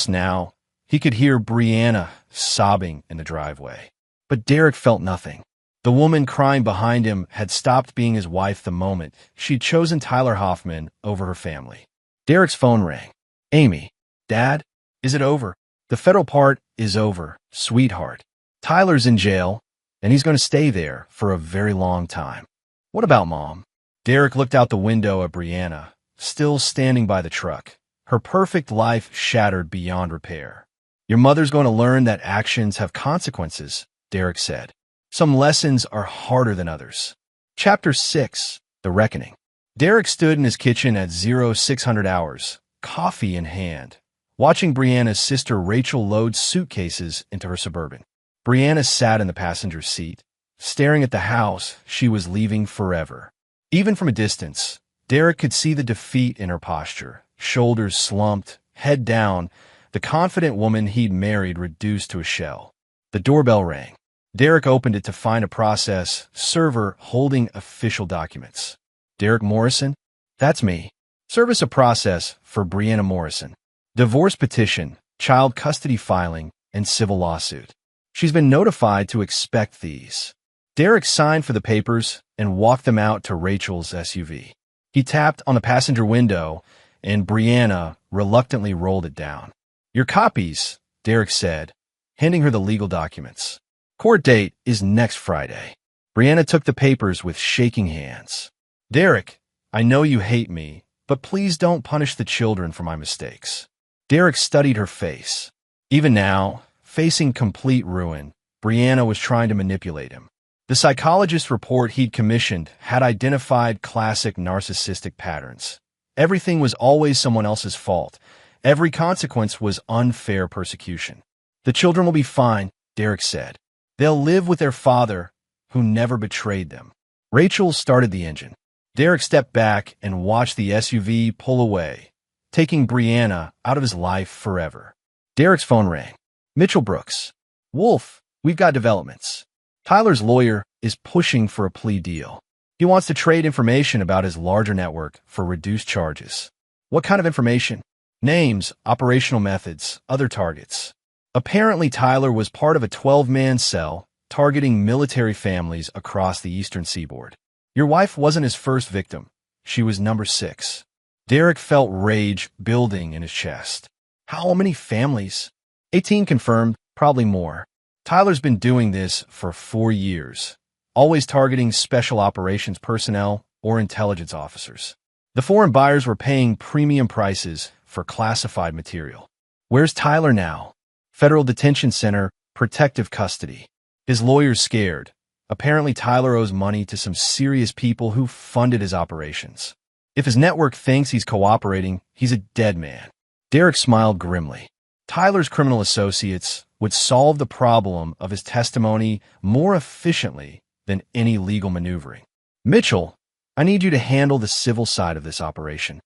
now, he could hear Brianna sobbing in the driveway. But Derek felt nothing. The woman crying behind him had stopped being his wife the moment she'd chosen Tyler Hoffman over her family. Derek's phone rang. "Amy, Dad, is it over?" "The federal part is over, sweetheart. Tyler's in jail, and he's going to stay there for a very long time." "What about Mom?" Derek looked out the window at Brianna, still standing by the truck, her perfect life shattered beyond repair. "Your mother's going to learn that actions have consequences," Derek said. "Some lessons are harder than others." Chapter 6, The Reckoning. Derek stood in his kitchen at 0600 hours, coffee in hand, watching Brianna's sister Rachel load suitcases into her Suburban. Brianna sat in the passenger seat, staring at the house she was leaving forever. Even from a distance, Derek could see the defeat in her posture, shoulders slumped, head down, the confident woman he'd married reduced to a shell. The doorbell rang. Derek opened it to find a process server holding official documents. "Derek Morrison?" "That's me." "Service a process for Brianna Morrison. Divorce petition, child custody filing, and civil lawsuit. She's been notified to expect these." Derek signed for the papers and walked them out to Rachel's SUV. He tapped on the passenger window, and Brianna reluctantly rolled it down. "Your copies," Derek said, handing her the legal documents. "Court date is next Friday." Brianna took the papers with shaking hands. Derek, I know you hate me, but please don't punish the children for my mistakes. Derek studied her face. Even now, facing complete ruin, Brianna was trying to manipulate him. The psychologist's report he'd commissioned had identified classic narcissistic patterns. Everything was always someone else's fault. Every consequence was unfair persecution. The children will be fine, Derek said. They'll live with their father, who never betrayed them. Rachel started the engine. Derek stepped back and watched the SUV pull away, taking Brianna out of his life forever. Derek's phone rang. Mitchell Brooks. Wolf, we've got developments. Tyler's lawyer is pushing for a plea deal. He wants to trade information about his larger network for reduced charges. What kind of information? Names, operational methods, other targets. Apparently, Tyler was part of a 12-man cell targeting military families across the eastern seaboard. Your wife wasn't his first victim. She was number 6. Derek felt rage building in his chest. How many families? 18 confirmed, probably more. Tyler's been doing this for 4 years, always targeting special operations personnel or intelligence officers. The foreign buyers were paying premium prices for classified material. Where's Tyler now? Federal Detention Center, protective custody. His lawyer's scared. Apparently, Tyler owes money to some serious people who funded his operations. If his network thinks he's cooperating, he's a dead man. Derek smiled grimly. Tyler's criminal associates would solve the problem of his testimony more efficiently than any legal maneuvering. Mitchell, I need you to handle the civil side of this operation.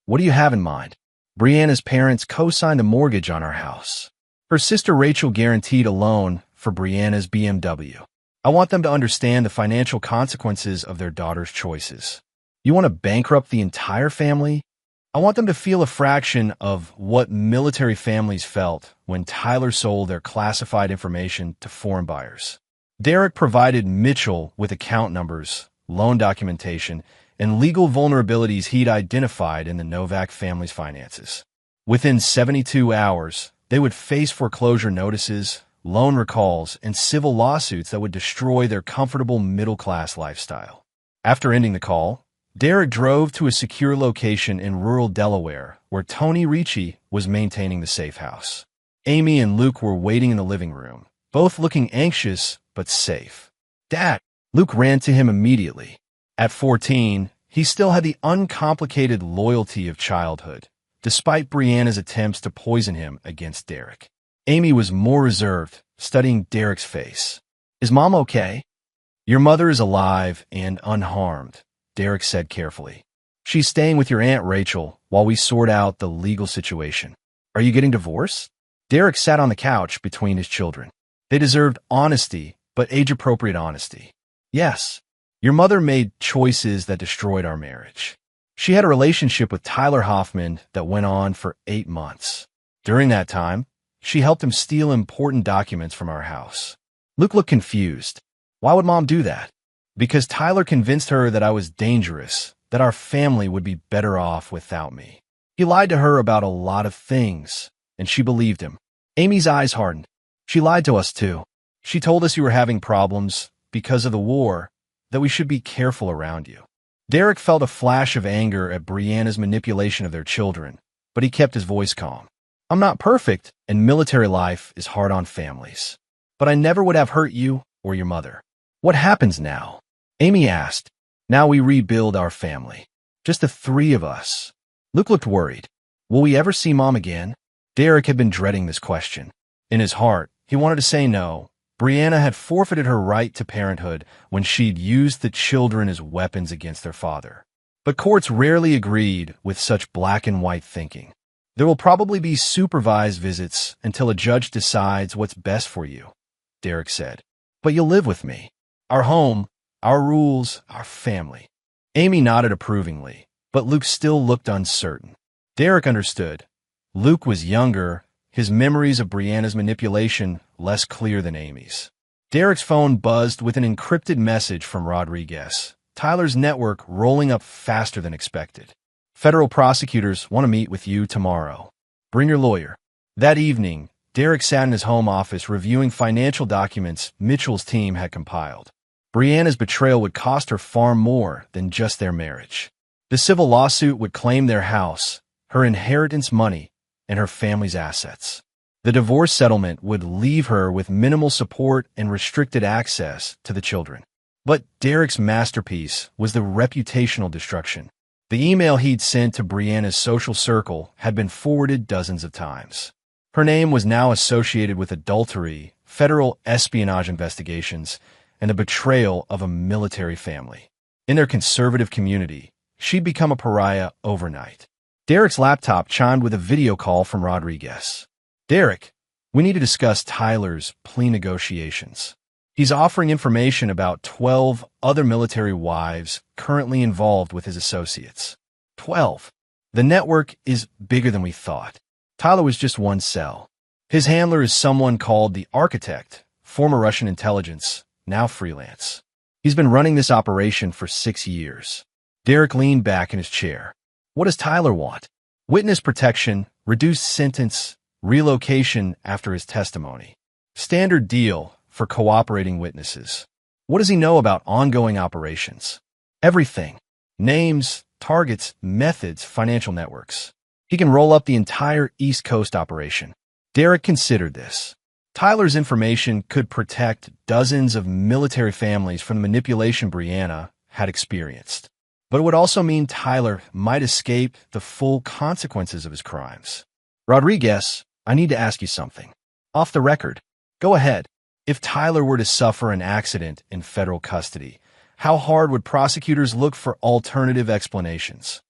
What do you have in mind? Brianna's parents co-signed a mortgage on our house. Her sister Rachel guaranteed a loan for Brianna's BMW. I want them to understand the financial consequences of their daughter's choices. You want to bankrupt the entire family? I want them to feel a fraction of what military families felt when Tyler sold their classified information to foreign buyers. Derek provided Mitchell with account numbers, loan documentation, and legal vulnerabilities he'd identified in the Novak family's finances. Within 72 hours, they would face foreclosure notices, loan recalls, and civil lawsuits that would destroy their comfortable middle-class lifestyle. After ending the call, Derek drove to a secure location in rural Delaware where Tony Ricci was maintaining the safe house. Amy and Luke were waiting in the living room, both looking anxious but safe. Dad! Luke ran to him immediately. At 14, he still had the uncomplicated loyalty of childhood, despite Brianna's attempts to poison him against Derek. Amy was more reserved, studying Derek's face. Is Mom okay? Your mother is alive and unharmed, Derek said carefully. She's staying with your Aunt Rachel while we sort out the legal situation. Are you getting divorced? Derek sat on the couch between his children. They deserved honesty, but age-appropriate honesty. Yes, your mother made choices that destroyed our marriage. She had a relationship with Tyler Hoffman that went on for 8 months. During that time, she helped him steal important documents from our house. Luke looked confused. Why would Mom do that? Because Tyler convinced her that I was dangerous, that our family would be better off without me. He lied to her about a lot of things, and she believed him. Amy's eyes hardened. She lied to us too. She told us you were having problems because of the war, that we should be careful around you. Derek felt a flash of anger at Brianna's manipulation of their children, but he kept his voice calm. I'm not perfect, and military life is hard on families. But I never would have hurt you or your mother. What happens now? Amy asked. Now we rebuild our family. Just the 3 of us. Luke looked worried. Will we ever see Mom again? Derek had been dreading this question. In his heart, he wanted to say no. Brianna had forfeited her right to parenthood when she'd used the children as weapons against their father. But courts rarely agreed with such black and white thinking. There will probably be supervised visits until a judge decides what's best for you, Derek said. But you'll live with me. Our home, our rules, our family. Amy nodded approvingly, but Luke still looked uncertain. Derek understood. Luke was younger, his memories of Brianna's manipulation less clear than Amy's. Derek's phone buzzed with an encrypted message from Rodriguez, Tyler's network rolling up faster than expected. Federal prosecutors want to meet with you tomorrow. Bring your lawyer. That evening, Derek sat in his home office reviewing financial documents Mitchell's team had compiled. Brianna's betrayal would cost her far more than just their marriage. The civil lawsuit would claim their house, her inheritance money, and her family's assets. The divorce settlement would leave her with minimal support and restricted access to the children. But Derek's masterpiece was the reputational destruction. The email he'd sent to Brianna's social circle had been forwarded dozens of times. Her name was now associated with adultery, federal espionage investigations, and the betrayal of a military family. In their conservative community, she'd become a pariah overnight. Derek's laptop chimed with a video call from Rodriguez. "Derek, we need to discuss Tyler's plea negotiations. He's offering information about 12 other military wives currently involved with his associates." 12. The network is bigger than we thought. Tyler was just one cell. His handler is someone called the Architect, former Russian intelligence, now freelance. He's been running this operation for 6 years. Derek leaned back in his chair. What does Tyler want? Witness protection, reduced sentence, relocation after his testimony. Standard deal for cooperating witnesses. What does he know about ongoing operations? Everything. Names, targets, methods, financial networks. He can roll up the entire East Coast operation. Derek considered this. Tyler's information could protect dozens of military families from the manipulation Brianna had experienced. But it would also mean Tyler might escape the full consequences of his crimes. "Rodriguez, I need to ask you something. Off the record. Go ahead. If Tyler were to suffer an accident in federal custody, how hard would prosecutors look for alternative explanations?"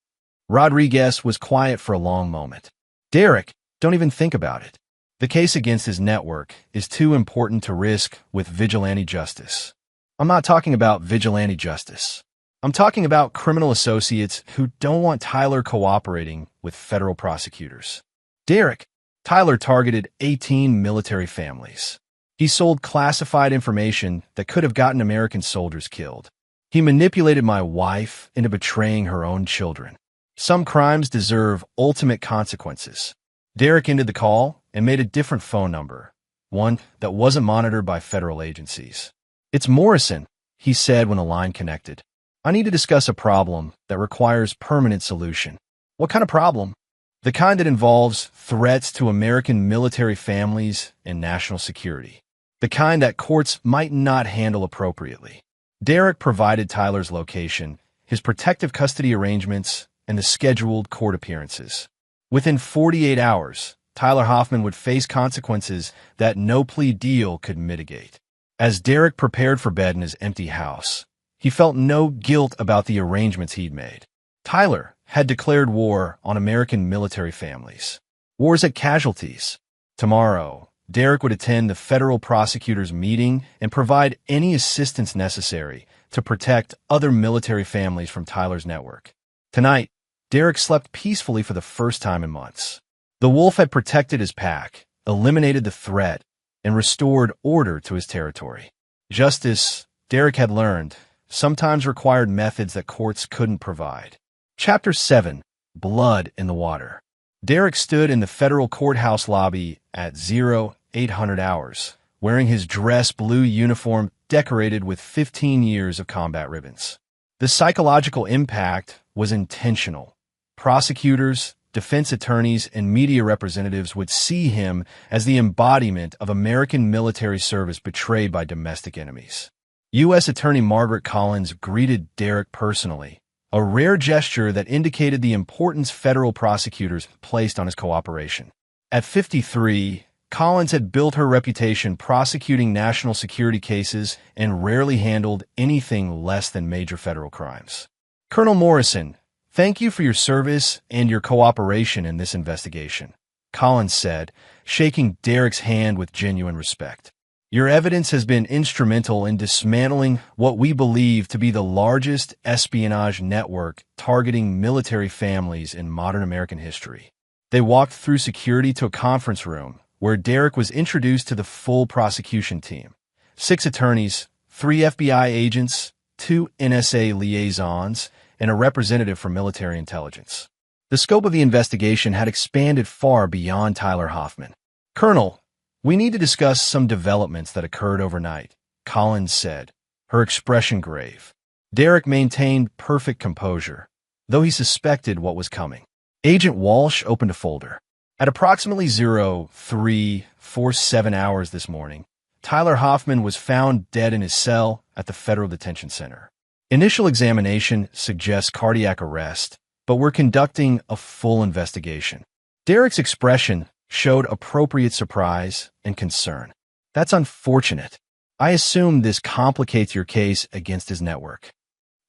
Rodriguez was quiet for a long moment. "Derek, don't even think about it. The case against his network is too important to risk with vigilante justice." "I'm not talking about vigilante justice. I'm talking about criminal associates who don't want Tyler cooperating with federal prosecutors." "Derek, Tyler targeted 18 military families. He sold classified information that could have gotten American soldiers killed. He manipulated my wife into betraying her own children. Some crimes deserve ultimate consequences." Derek ended the call and made a different phone number, one that wasn't monitored by federal agencies. "It's Morrison," he said when the line connected. "I need to discuss a problem that requires permanent solution." "What kind of problem?" "The kind that involves threats to American military families and national security. The kind that courts might not handle appropriately." Derek provided Tyler's location, his protective custody arrangements, and the scheduled court appearances. Within 48 hours, Tyler Hoffman would face consequences that no plea deal could mitigate. As Derek prepared for bed in his empty house, he felt no guilt about the arrangements he'd made. Tyler had declared war on American military families. Wars at casualties. Tomorrow, Derek would attend the federal prosecutor's meeting and provide any assistance necessary to protect other military families from Tyler's network. Tonight, Derek slept peacefully for the first time in months. The wolf had protected his pack, eliminated the threat, and restored order to his territory. Justice, Derek had learned, sometimes required methods that courts couldn't provide. Chapter 7. Blood in the Water. Derek stood in the federal courthouse lobby at 0800 hours, wearing his dress blue uniform decorated with 15 years of combat ribbons. The psychological impact was intentional. Prosecutors, defense attorneys, and media representatives would see him as the embodiment of American military service betrayed by domestic enemies. U.S. Attorney Margaret Collins greeted Derek personally, a rare gesture that indicated the importance federal prosecutors placed on his cooperation. At 53, Collins had built her reputation prosecuting national security cases and rarely handled anything less than major federal crimes. "Colonel Morrison, thank you for your service and your cooperation in this investigation," Collins said, shaking Derek's hand with genuine respect. "Your evidence has been instrumental in dismantling what we believe to be the largest espionage network targeting military families in modern American history." They walked through security to a conference room where Derek was introduced to the full prosecution team. 6 attorneys, 3 FBI agents, 2 NSA liaisons, and a representative from military intelligence. The scope of the investigation had expanded far beyond Tyler Hoffman. "Colonel, we need to discuss some developments that occurred overnight," Collins said, her expression grave. Derek maintained perfect composure, though he suspected what was coming. Agent Walsh opened a folder. At approximately 0347 hours this morning, Tyler Hoffman was found dead in his cell at the Federal Detention Center. Initial examination suggests cardiac arrest, but we're conducting a full investigation. Derek's expression showed appropriate surprise and concern. That's unfortunate. I assume this complicates your case against his network.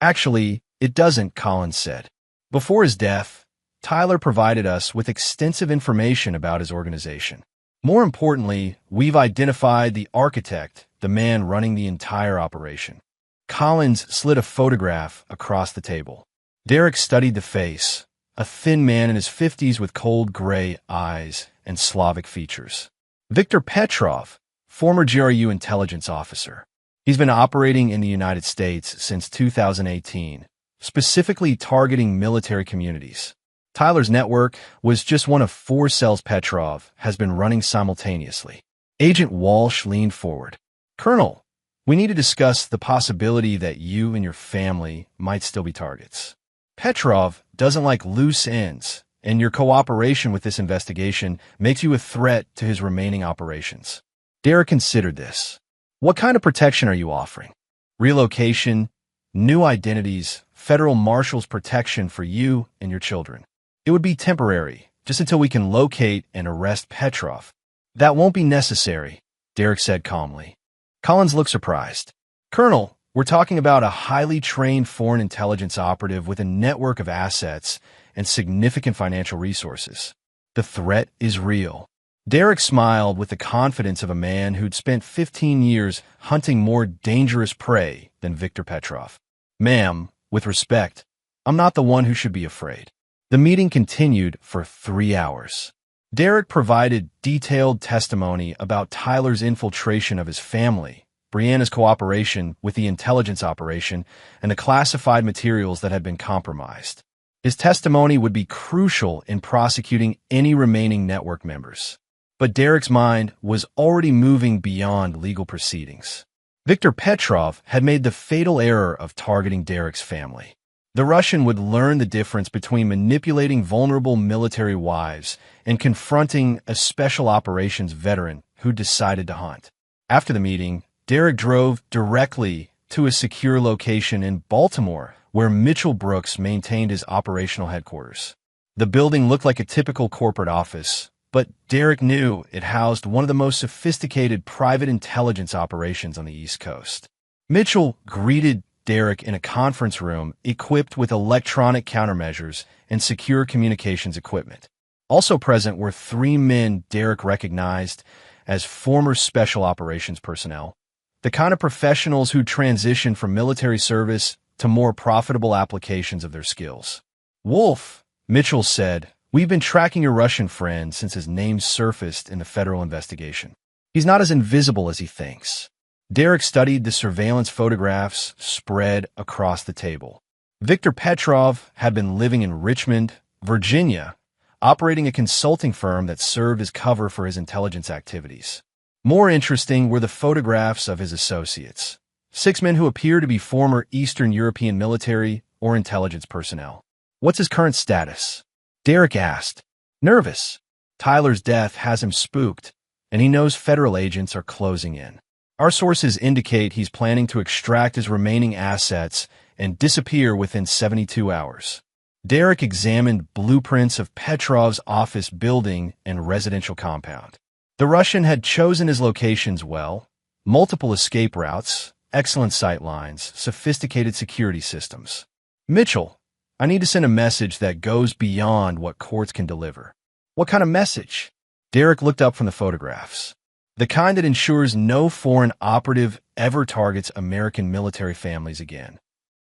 Actually, it doesn't, Collins said. Before his death, Tyler provided us with extensive information about his organization. More importantly, we've identified the architect, the man running the entire operation. Collins slid a photograph across the table. Derek studied the face, a thin man in his 50s with cold gray eyes and Slavic features. Viktor Petrov, former GRU intelligence officer. He's been operating in the United States since 2018, specifically targeting military communities. Tyler's network was just one of 4 cells Petrov has been running simultaneously. Agent Walsh leaned forward. Colonel, we need to discuss the possibility that you and your family might still be targets. Petrov doesn't like loose ends, and your cooperation with this investigation makes you a threat to his remaining operations. Derek considered this. What kind of protection are you offering? Relocation, new identities, federal marshals protection for you and your children. It would be temporary, just until we can locate and arrest Petrov. That won't be necessary, Derek said calmly. Collins looked surprised. Colonel, we're talking about a highly trained foreign intelligence operative with a network of assets and significant financial resources. The threat is real. Derek smiled with the confidence of a man who'd spent 15 years hunting more dangerous prey than Viktor Petrov. Ma'am, with respect, I'm not the one who should be afraid. The meeting continued for 3 hours. Derek provided detailed testimony about Tyler's infiltration of his family, Brianna's cooperation with the intelligence operation, and the classified materials that had been compromised. His testimony would be crucial in prosecuting any remaining network members. But Derek's mind was already moving beyond legal proceedings. Viktor Petrov had made the fatal error of targeting Derek's family. The Russian would learn the difference between manipulating vulnerable military wives and confronting a special operations veteran who decided to hunt. After the meeting, Derek drove directly to a secure location in Baltimore where Mitchell Brooks maintained his operational headquarters. The building looked like a typical corporate office, but Derek knew it housed one of the most sophisticated private intelligence operations on the East Coast. Mitchell greeted Derek in a conference room equipped with electronic countermeasures and secure communications equipment. Also present were 3 men Derek recognized as former special operations personnel, the kind of professionals who transitioned from military service to more profitable applications of their skills. Wolf, Mitchell said, we've been tracking your Russian friend since his name surfaced in the federal investigation. He's not as invisible as he thinks. Derek studied the surveillance photographs spread across the table. Viktor Petrov had been living in Richmond, Virginia, operating a consulting firm that served as cover for his intelligence activities. More interesting were the photographs of his associates, 6 men who appear to be former Eastern European military or intelligence personnel. What's his current status? Derek asked. Nervous. Tyler's death has him spooked, and he knows federal agents are closing in. Our sources indicate he's planning to extract his remaining assets and disappear within 72 hours. Derek examined blueprints of Petrov's office building and residential compound. The Russian had chosen his locations well: multiple escape routes, excellent sight lines, sophisticated security systems. Mitchell, I need to send a message that goes beyond what courts can deliver. What kind of message? Derek looked up from the photographs. The kind that ensures no foreign operative ever targets American military families again.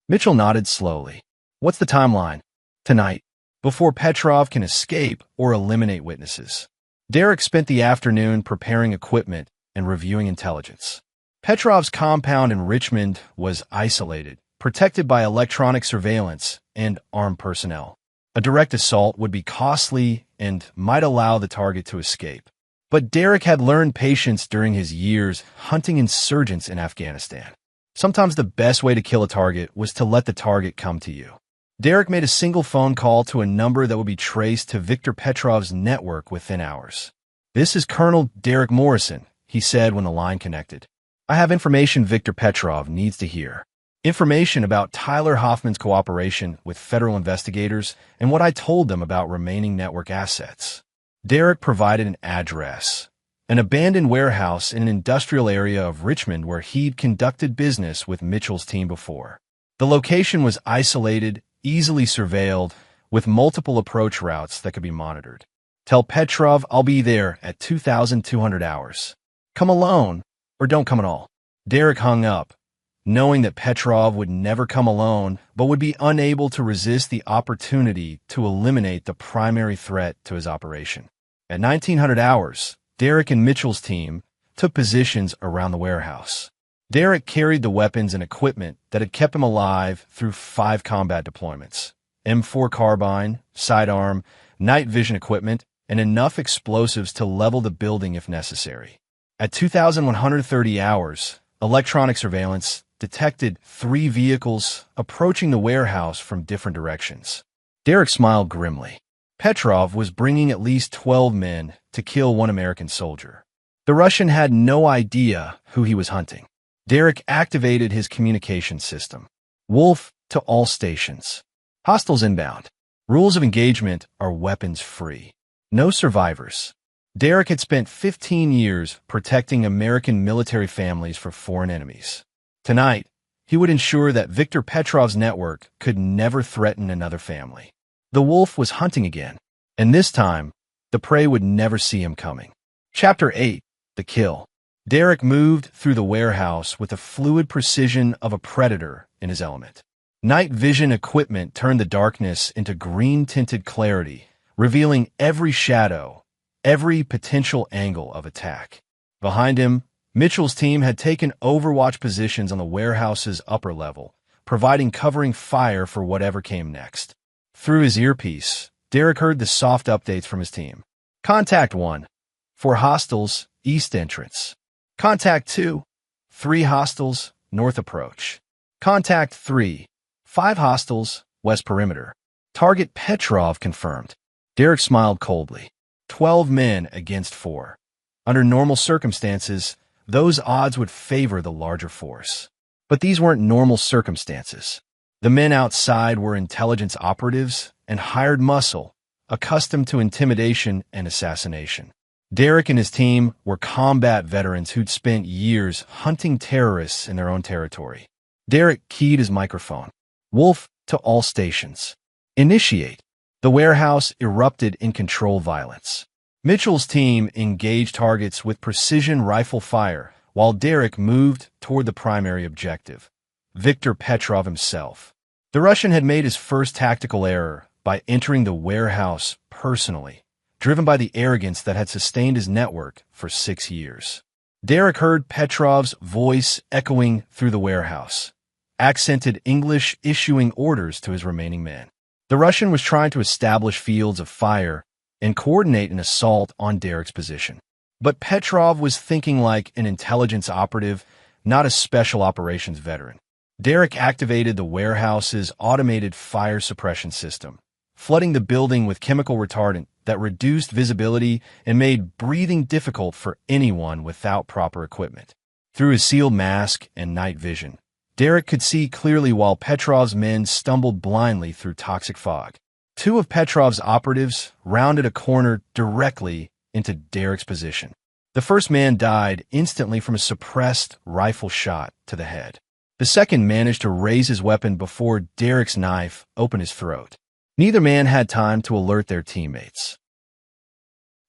Mitchell nodded slowly. What's the timeline? Tonight, before Petrov can escape or eliminate witnesses. Derek spent the afternoon preparing equipment and reviewing intelligence. Petrov's compound in Richmond was isolated, protected by electronic surveillance and armed personnel. A direct assault would be costly and might allow the target to escape. But Derek had learned patience during his years hunting insurgents in Afghanistan. Sometimes the best way to kill a target was to let the target come to you. Derek made a single phone call to a number that would be traced to Viktor Petrov's network within hours. "This is Colonel Derek Morrison," he said when the line connected. "I have information Viktor Petrov needs to hear. Information about Tyler Hoffman's cooperation with federal investigators and what I told them about remaining network assets." Derek provided an address, an abandoned warehouse in an industrial area of Richmond where he'd conducted business with Mitchell's team before. The location was isolated, easily surveilled, with multiple approach routes that could be monitored. "Tell Petrov I'll be there at 2,200 hours. Come alone, or don't come at all." Derek hung up, knowing that Petrov would never come alone, but would be unable to resist the opportunity to eliminate the primary threat to his operation. At 1,900 hours, Derek and Mitchell's team took positions around the warehouse. Derek carried the weapons and equipment that had kept him alive through 5 combat deployments: M4 carbine, sidearm, night vision equipment, and enough explosives to level the building if necessary. At 2,130 hours, electronic surveillance detected 3 vehicles approaching the warehouse from different directions. Derek smiled grimly. Petrov was bringing at least 12 men to kill 1 American soldier. The Russian had no idea who he was hunting. Derek activated his communication system. "Wolf to all stations. Hostiles inbound. Rules of engagement are weapons free. No survivors." Derek had spent 15 years protecting American military families from foreign enemies. Tonight, he would ensure that Viktor Petrov's network could never threaten another family. The wolf was hunting again, and this time, the prey would never see him coming. Chapter 8. The Kill. Derek moved through the warehouse with the fluid precision of a predator in his element. Night vision equipment turned the darkness into green-tinted clarity, revealing every shadow, every potential angle of attack. Behind him, Mitchell's team had taken overwatch positions on the warehouse's upper level, providing covering fire for whatever came next. Through his earpiece, Derek heard the soft updates from his team. Contact 1. 4 hostiles, east entrance. Contact 2. 3 hostiles, north approach. Contact 3. 5 hostiles, west perimeter. Target Petrov confirmed. Derek smiled coldly. 12 men against 4. Under normal circumstances, those odds would favor the larger force. But these weren't normal circumstances. The men outside were intelligence operatives and hired muscle, accustomed to intimidation and assassination. Derek and his team were combat veterans who'd spent years hunting terrorists in their own territory. Derek keyed his microphone. "Wolf to all stations. Initiate." The warehouse erupted in control violence. Mitchell's team engaged targets with precision rifle fire, while Derek moved toward the primary objective, Viktor Petrov himself. The Russian had made his first tactical error by entering the warehouse personally, driven by the arrogance that had sustained his network for 6 years. Derek heard Petrov's voice echoing through the warehouse, accented English issuing orders to his remaining men. The Russian was trying to establish fields of fire and coordinate an assault on Derek's position. But Petrov was thinking like an intelligence operative, not a special operations veteran. Derek activated the warehouse's automated fire suppression system, flooding the building with chemical retardant that reduced visibility and made breathing difficult for anyone without proper equipment. Through his sealed mask and night vision, Derek could see clearly while Petrov's men stumbled blindly through toxic fog. 2 of Petrov's operatives rounded a corner directly into Derek's position. The first man died instantly from a suppressed rifle shot to the head. The second managed to raise his weapon before Derek's knife opened his throat. Neither man had time to alert their teammates.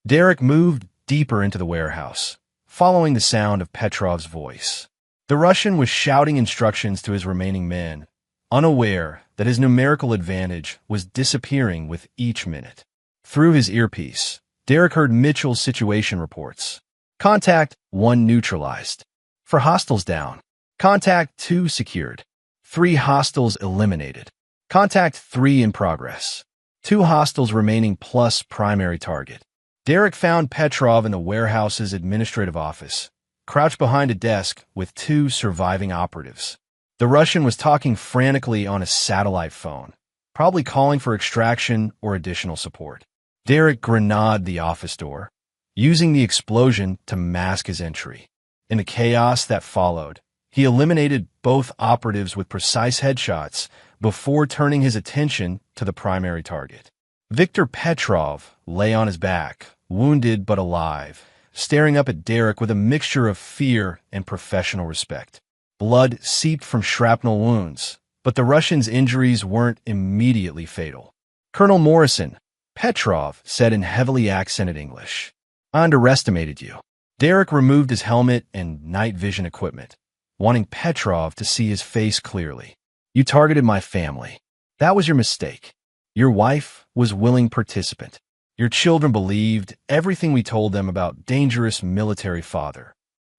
Derek moved deeper into the warehouse, following the sound of Petrov's voice. The Russian was shouting instructions to his remaining men, unaware that his numerical advantage was disappearing with each minute. Through his earpiece, Derek heard Mitchell's situation reports. Contact 1 neutralized. 4 hostiles down. Contact 2 secured. 3 hostiles eliminated. Contact 3 in progress. 2 hostiles remaining plus primary target. Derek found Petrov in the warehouse's administrative office, crouched behind a desk with two surviving operatives. The Russian was talking frantically on a satellite phone, probably calling for extraction or additional support. Derek grenaded the office door, using the explosion to mask his entry. In the chaos that followed, he eliminated both operatives with precise headshots before turning his attention to the primary target. Viktor Petrov lay on his back, wounded but alive, staring up at Derek with a mixture of fear and professional respect. Blood seeped from shrapnel wounds, but the Russian's injuries weren't immediately fatal. "Colonel Morrison," Petrov said in heavily accented English, "I underestimated you." Derek removed his helmet and night vision equipment, wanting Petrov to see his face clearly. "You targeted my family. That was your mistake. Your wife was a willing participant. Your children believed everything we told them about dangerous military father."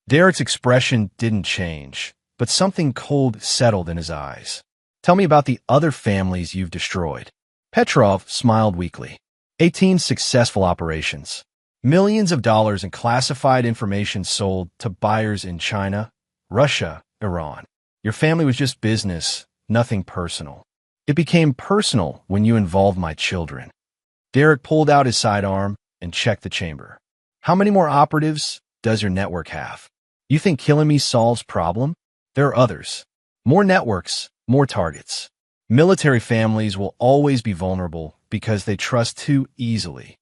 Derek's expression didn't change, but something cold settled in his eyes. "Tell me about the other families you've destroyed." Petrov smiled weakly. 18 successful operations. Millions of dollars in classified information sold to buyers in China, Russia, Iran. Your family was just business, nothing personal. It became personal when you involved my children. Derek pulled out his sidearm and checked the chamber. "How many more operatives does your network have? You think killing me solves problem? There are others. More networks, more targets. Military families will always be vulnerable because they trust too easily.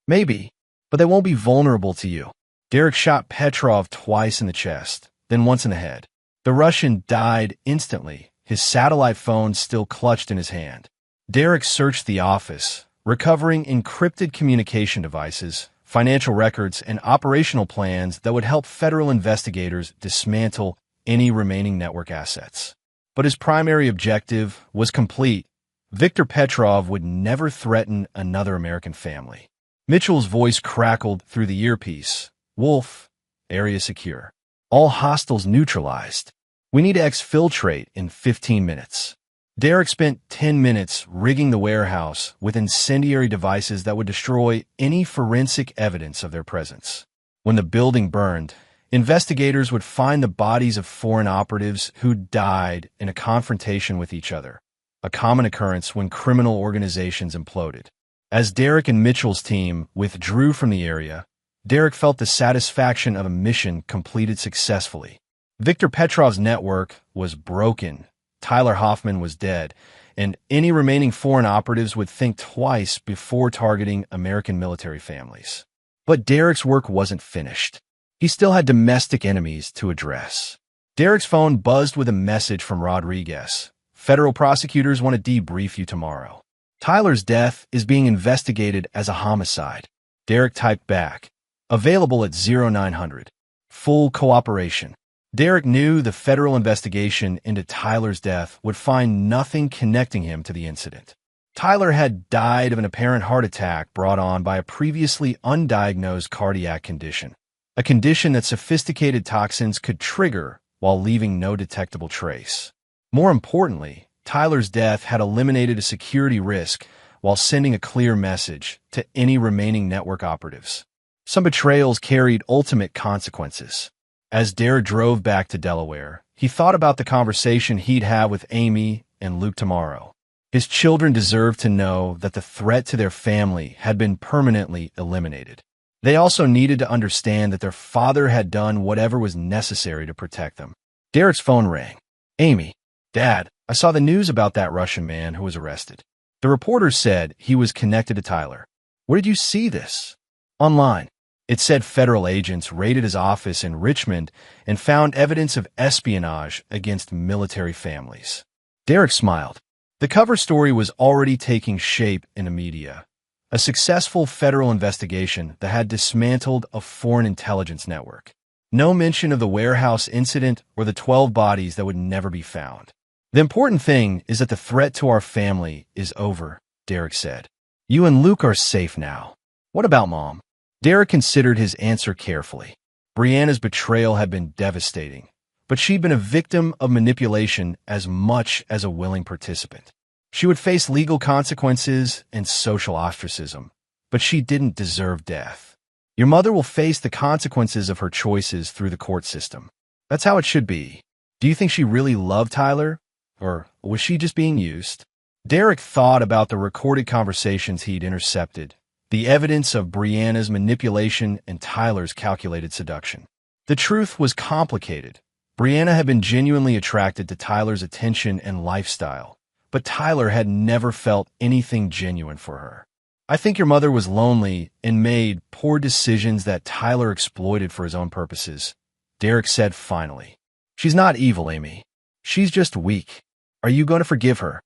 Maybe, but they won't be vulnerable to you." Derek shot Petrov twice in the chest, then once in the head. The Russian died instantly, his satellite phone still clutched in his hand. Derek searched the office, recovering encrypted communication devices, financial records, and operational plans that would help federal investigators dismantle any remaining network assets. But his primary objective was complete. Viktor Petrov would never threaten another American family. Mitchell's voice crackled through the earpiece. "Wolf, area secure. All hostiles neutralized. We need to exfiltrate in 15 minutes." Derek spent 10 minutes rigging the warehouse with incendiary devices that would destroy any forensic evidence of their presence. When the building burned, investigators would find the bodies of foreign operatives who died in a confrontation with each other, a common occurrence when criminal organizations imploded. As Derek and Mitchell's team withdrew from the area, Derek felt the satisfaction of a mission completed successfully. Viktor Petrov's network was broken, Tyler Hoffman was dead, and any remaining foreign operatives would think twice before targeting American military families. But Derek's work wasn't finished. He still had domestic enemies to address. Derek's phone buzzed with a message from Rodriguez. "Federal prosecutors want to debrief you tomorrow. Tyler's death is being investigated as a homicide." Derek typed back, "Available at 0900. Full cooperation." Derek knew the federal investigation into Tyler's death would find nothing connecting him to the incident. Tyler had died of an apparent heart attack brought on by a previously undiagnosed cardiac condition, a condition that sophisticated toxins could trigger while leaving no detectable trace. More importantly, Tyler's death had eliminated a security risk while sending a clear message to any remaining network operatives. Some betrayals carried ultimate consequences. As Derek drove back to Delaware, he thought about the conversation he'd have with Amy and Luke tomorrow. His children deserved to know that the threat to their family had been permanently eliminated. They also needed to understand that their father had done whatever was necessary to protect them. Derek's phone rang. "Amy, Dad, I saw the news about that Russian man who was arrested. The reporter said he was connected to Tyler. Where did you see this?" "Online. It said federal agents raided his office in Richmond and found evidence of espionage against military families." Derek smiled. The cover story was already taking shape in the media. A successful federal investigation that had dismantled a foreign intelligence network. No mention of the warehouse incident or the 12 bodies that would never be found. "The important thing is that the threat to our family is over," Derek said. "You and Luke are safe now. What about Mom?" Derek considered his answer carefully. Brianna's betrayal had been devastating, but she'd been a victim of manipulation as much as a willing participant. She would face legal consequences and social ostracism, but she didn't deserve death. Your mother will face the consequences of her choices through the court system. That's how it should be. Do you think she really loved Tyler? Or was she just being used? Derek thought about the recorded conversations he'd intercepted, the evidence of Brianna's manipulation and Tyler's calculated seduction. The truth was complicated. Brianna had been genuinely attracted to Tyler's attention and lifestyle, but Tyler had never felt anything genuine for her. I think your mother was lonely and made poor decisions that Tyler exploited for his own purposes, Derek said finally. She's not evil, Amy. She's just weak. Are you going to forgive her?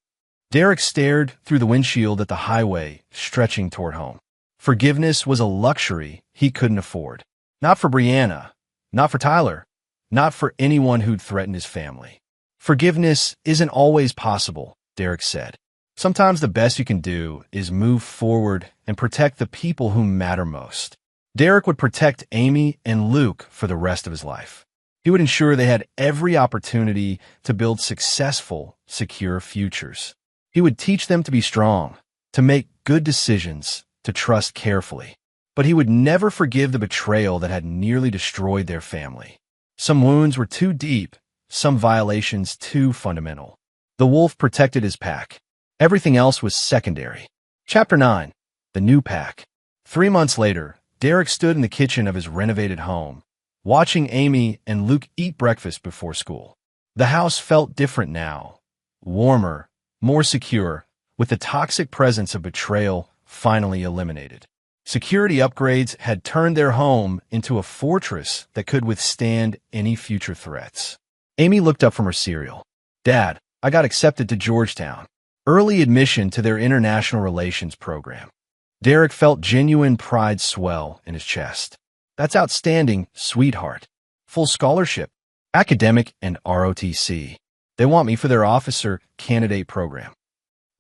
Derek stared through the windshield at the highway, stretching toward home. Forgiveness was a luxury he couldn't afford. Not for Brianna, not for Tyler, not for anyone who'd threatened his family. Forgiveness isn't always possible, Derek said. Sometimes the best you can do is move forward and protect the people who matter most. Derek would protect Amy and Luke for the rest of his life. He would ensure they had every opportunity to build successful, secure futures. He would teach them to be strong, to make good decisions, to trust carefully. But he would never forgive the betrayal that had nearly destroyed their family. Some wounds were too deep, some violations too fundamental. The wolf protected his pack. Everything else was secondary. Chapter 9. The New Pack. 3 months later, Derek stood in the kitchen of his renovated home, watching Amy and Luke eat breakfast before school. The house felt different now, warmer, more secure, with the toxic presence of betrayal finally eliminated. Security upgrades had turned their home into a fortress that could withstand any future threats. Amy looked up from her cereal. Dad, I got accepted to Georgetown. Early admission to their international relations program. Derek felt genuine pride swell in his chest. That's outstanding, sweetheart. Full scholarship, academic and ROTC. They want me for their officer candidate program.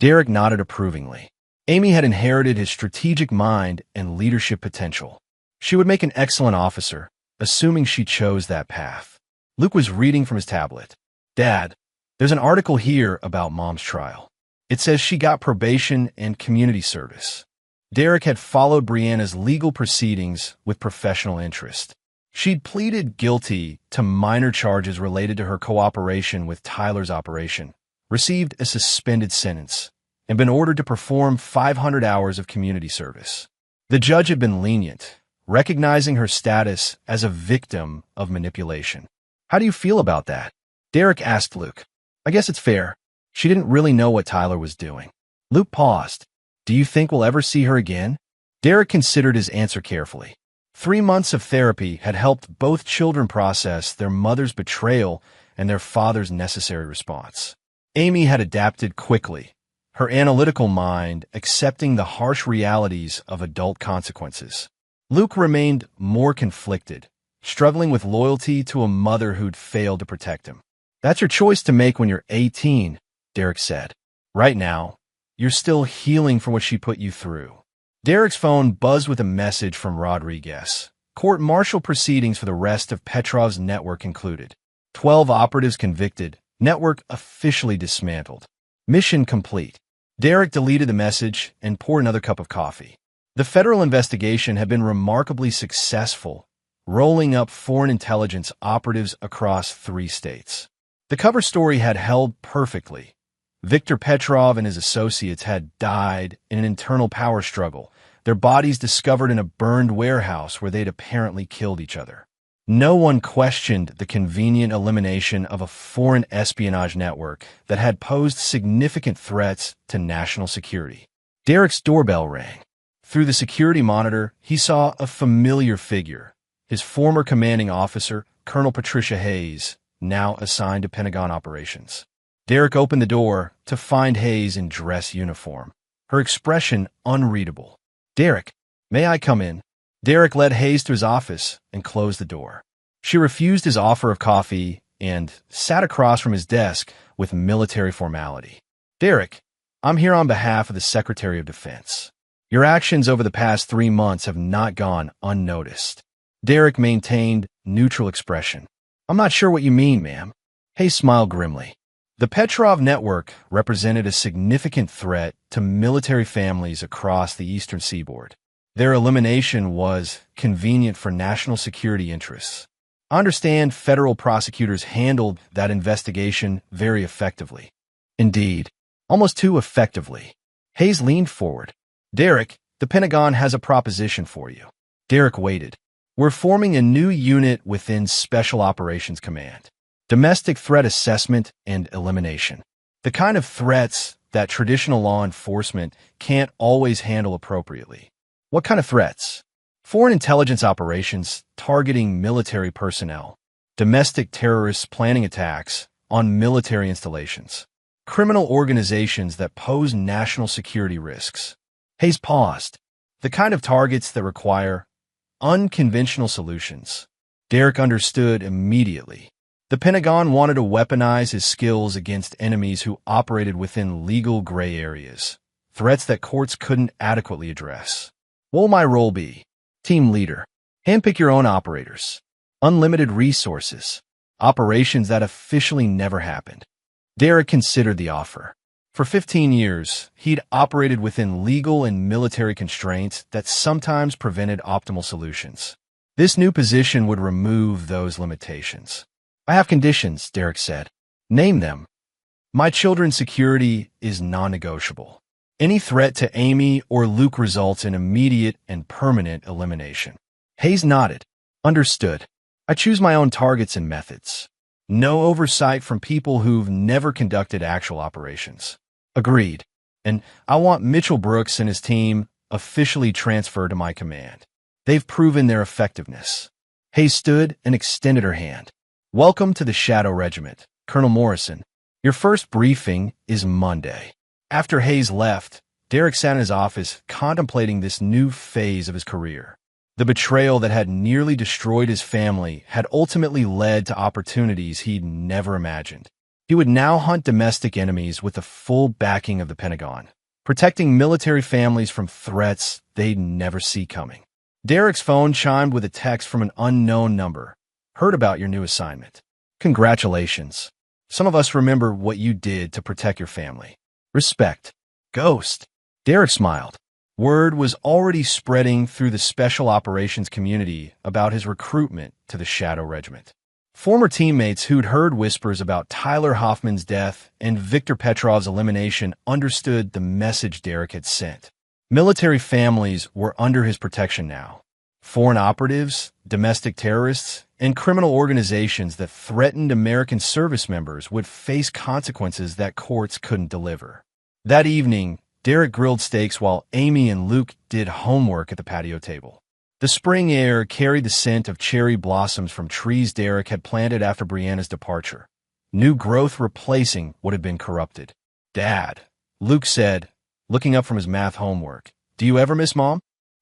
Derek nodded approvingly. Amy had inherited his strategic mind and leadership potential. She would make an excellent officer, assuming she chose that path. Luke was reading from his tablet. Dad, there's an article here about Mom's trial. It says she got probation and community service. Derek had followed Brianna's legal proceedings with professional interest. She'd pleaded guilty to minor charges related to her cooperation with Tyler's operation, received a suspended sentence, and been ordered to perform 500 hours of community service. The judge had been lenient, recognizing her status as a victim of manipulation. How do you feel about that? Derek asked Luke. I guess it's fair. She didn't really know what Tyler was doing. Luke paused. Do you think we'll ever see her again? Derek considered his answer carefully. 3 months of therapy had helped both children process their mother's betrayal and their father's necessary response. Amy had adapted quickly, her analytical mind accepting the harsh realities of adult consequences. Luke remained more conflicted, struggling with loyalty to a mother who'd failed to protect him. That's your choice to make when you're 18, Derek said. Right now, you're still healing from what she put you through. Derek's phone buzzed with a message from Rodriguez. Court-martial proceedings for the rest of Petrov's network included. 12 operatives convicted. Network officially dismantled. Mission complete. Derek deleted the message and poured another cup of coffee. The federal investigation had been remarkably successful, rolling up foreign intelligence operatives across 3 states. The cover story had held perfectly. Viktor Petrov and his associates had died in an internal power struggle, their bodies discovered in a burned warehouse where they'd apparently killed each other. No one questioned the convenient elimination of a foreign espionage network that had posed significant threats to national security. Derek's doorbell rang. Through the security monitor, he saw a familiar figure, his former commanding officer, Colonel Patricia Hayes, now assigned to Pentagon operations. Derek opened the door to find Hayes in dress uniform, her expression unreadable. Derek, may I come in? Derek led Hayes to his office and closed the door. She refused his offer of coffee and sat across from his desk with military formality. Derek, I'm here on behalf of the Secretary of Defense. Your actions over the past 3 months have not gone unnoticed. Derek maintained neutral expression. I'm not sure what you mean, ma'am. Hayes smiled grimly. The Petrov network represented a significant threat to military families across the eastern seaboard. Their elimination was convenient for national security interests. I understand federal prosecutors handled that investigation very effectively. Indeed, almost too effectively. Hayes leaned forward. Derek, the Pentagon has a proposition for you. Derek waited. We're forming a new unit within Special Operations Command. Domestic threat assessment and elimination. The kind of threats that traditional law enforcement can't always handle appropriately. What kind of threats? Foreign intelligence operations targeting military personnel. Domestic terrorists planning attacks on military installations. Criminal organizations that pose national security risks. Hayes paused. The kind of targets that require unconventional solutions. Derek understood immediately. The Pentagon wanted to weaponize his skills against enemies who operated within legal gray areas, threats that courts couldn't adequately address. What will my role be? Team leader. Handpick your own operators. Unlimited resources. Operations that officially never happened. Derek considered the offer. For 15 years, he'd operated within legal and military constraints that sometimes prevented optimal solutions. This new position would remove those limitations. I have conditions, Derek said. Name them. My children's security is non-negotiable. Any threat to Amy or Luke results in immediate and permanent elimination. Hayes nodded. Understood. I choose my own targets and methods. No oversight from people who've never conducted actual operations. Agreed. And I want Mitchell Brooks and his team officially transferred to my command. They've proven their effectiveness. Hayes stood and extended her hand. Welcome to the Shadow Regiment, Colonel Morrison. Your first briefing is Monday. After Hayes left, Derek sat in his office contemplating this new phase of his career. The betrayal that had nearly destroyed his family had ultimately led to opportunities he'd never imagined. He would now hunt domestic enemies with the full backing of the Pentagon, protecting military families from threats they'd never see coming. Derek's phone chimed with a text from an unknown number. Heard about your new assignment. Congratulations. Some of us remember what you did to protect your family. Respect. Ghost. Derek smiled. Word was already spreading through the special operations community about his recruitment to the Shadow Regiment. Former teammates who'd heard whispers about Tyler Hoffman's death and Viktor Petrov's elimination understood the message Derek had sent. Military families were under his protection now. Foreign operatives, domestic terrorists, and criminal organizations that threatened American service members would face consequences that courts couldn't deliver. That evening, Derek grilled steaks while Amy and Luke did homework at the patio table. The spring air carried the scent of cherry blossoms from trees Derek had planted after Brianna's departure, new growth replacing what had been corrupted. Dad, Luke said, looking up from his math homework, do you ever miss Mom?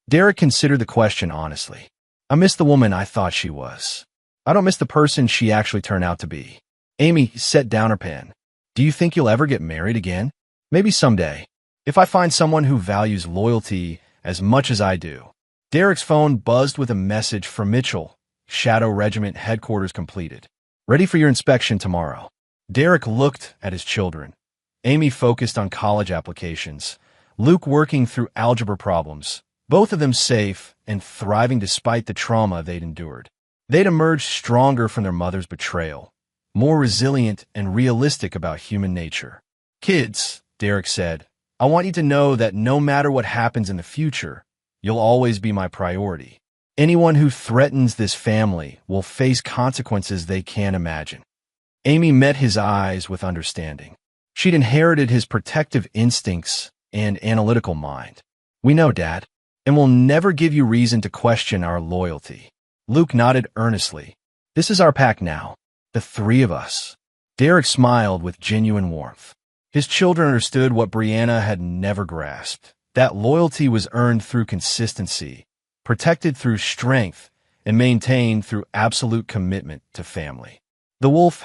Derek considered the question honestly. I miss the woman I thought she was. I don't miss the person she actually turned out to be. Amy set down her pen. Do you think you'll ever get married again? Maybe someday. If I find someone who values loyalty as much as I do. Derek's phone buzzed with a message from Mitchell. Shadow Regiment headquarters completed. Ready for your inspection tomorrow. Derek looked at his children. Amy focused on college applications. Luke working through algebra problems. Both of them safe and thriving despite the trauma they'd endured. They'd emerged stronger from their mother's betrayal, more resilient and realistic about human nature. Kids, Derek said, I want you to know that no matter what happens in the future, you'll always be my priority. Anyone who threatens this family will face consequences they can't imagine. Amy met his eyes with understanding. She'd inherited his protective instincts and analytical mind. We know, Dad, and we'll never give you reason to question our loyalty. Luke nodded earnestly. This is our pact now, the three of us. Derek smiled with genuine warmth. His children understood what Brianna had never grasped. That loyalty was earned through consistency, protected through strength, and maintained through absolute commitment to family. The wolf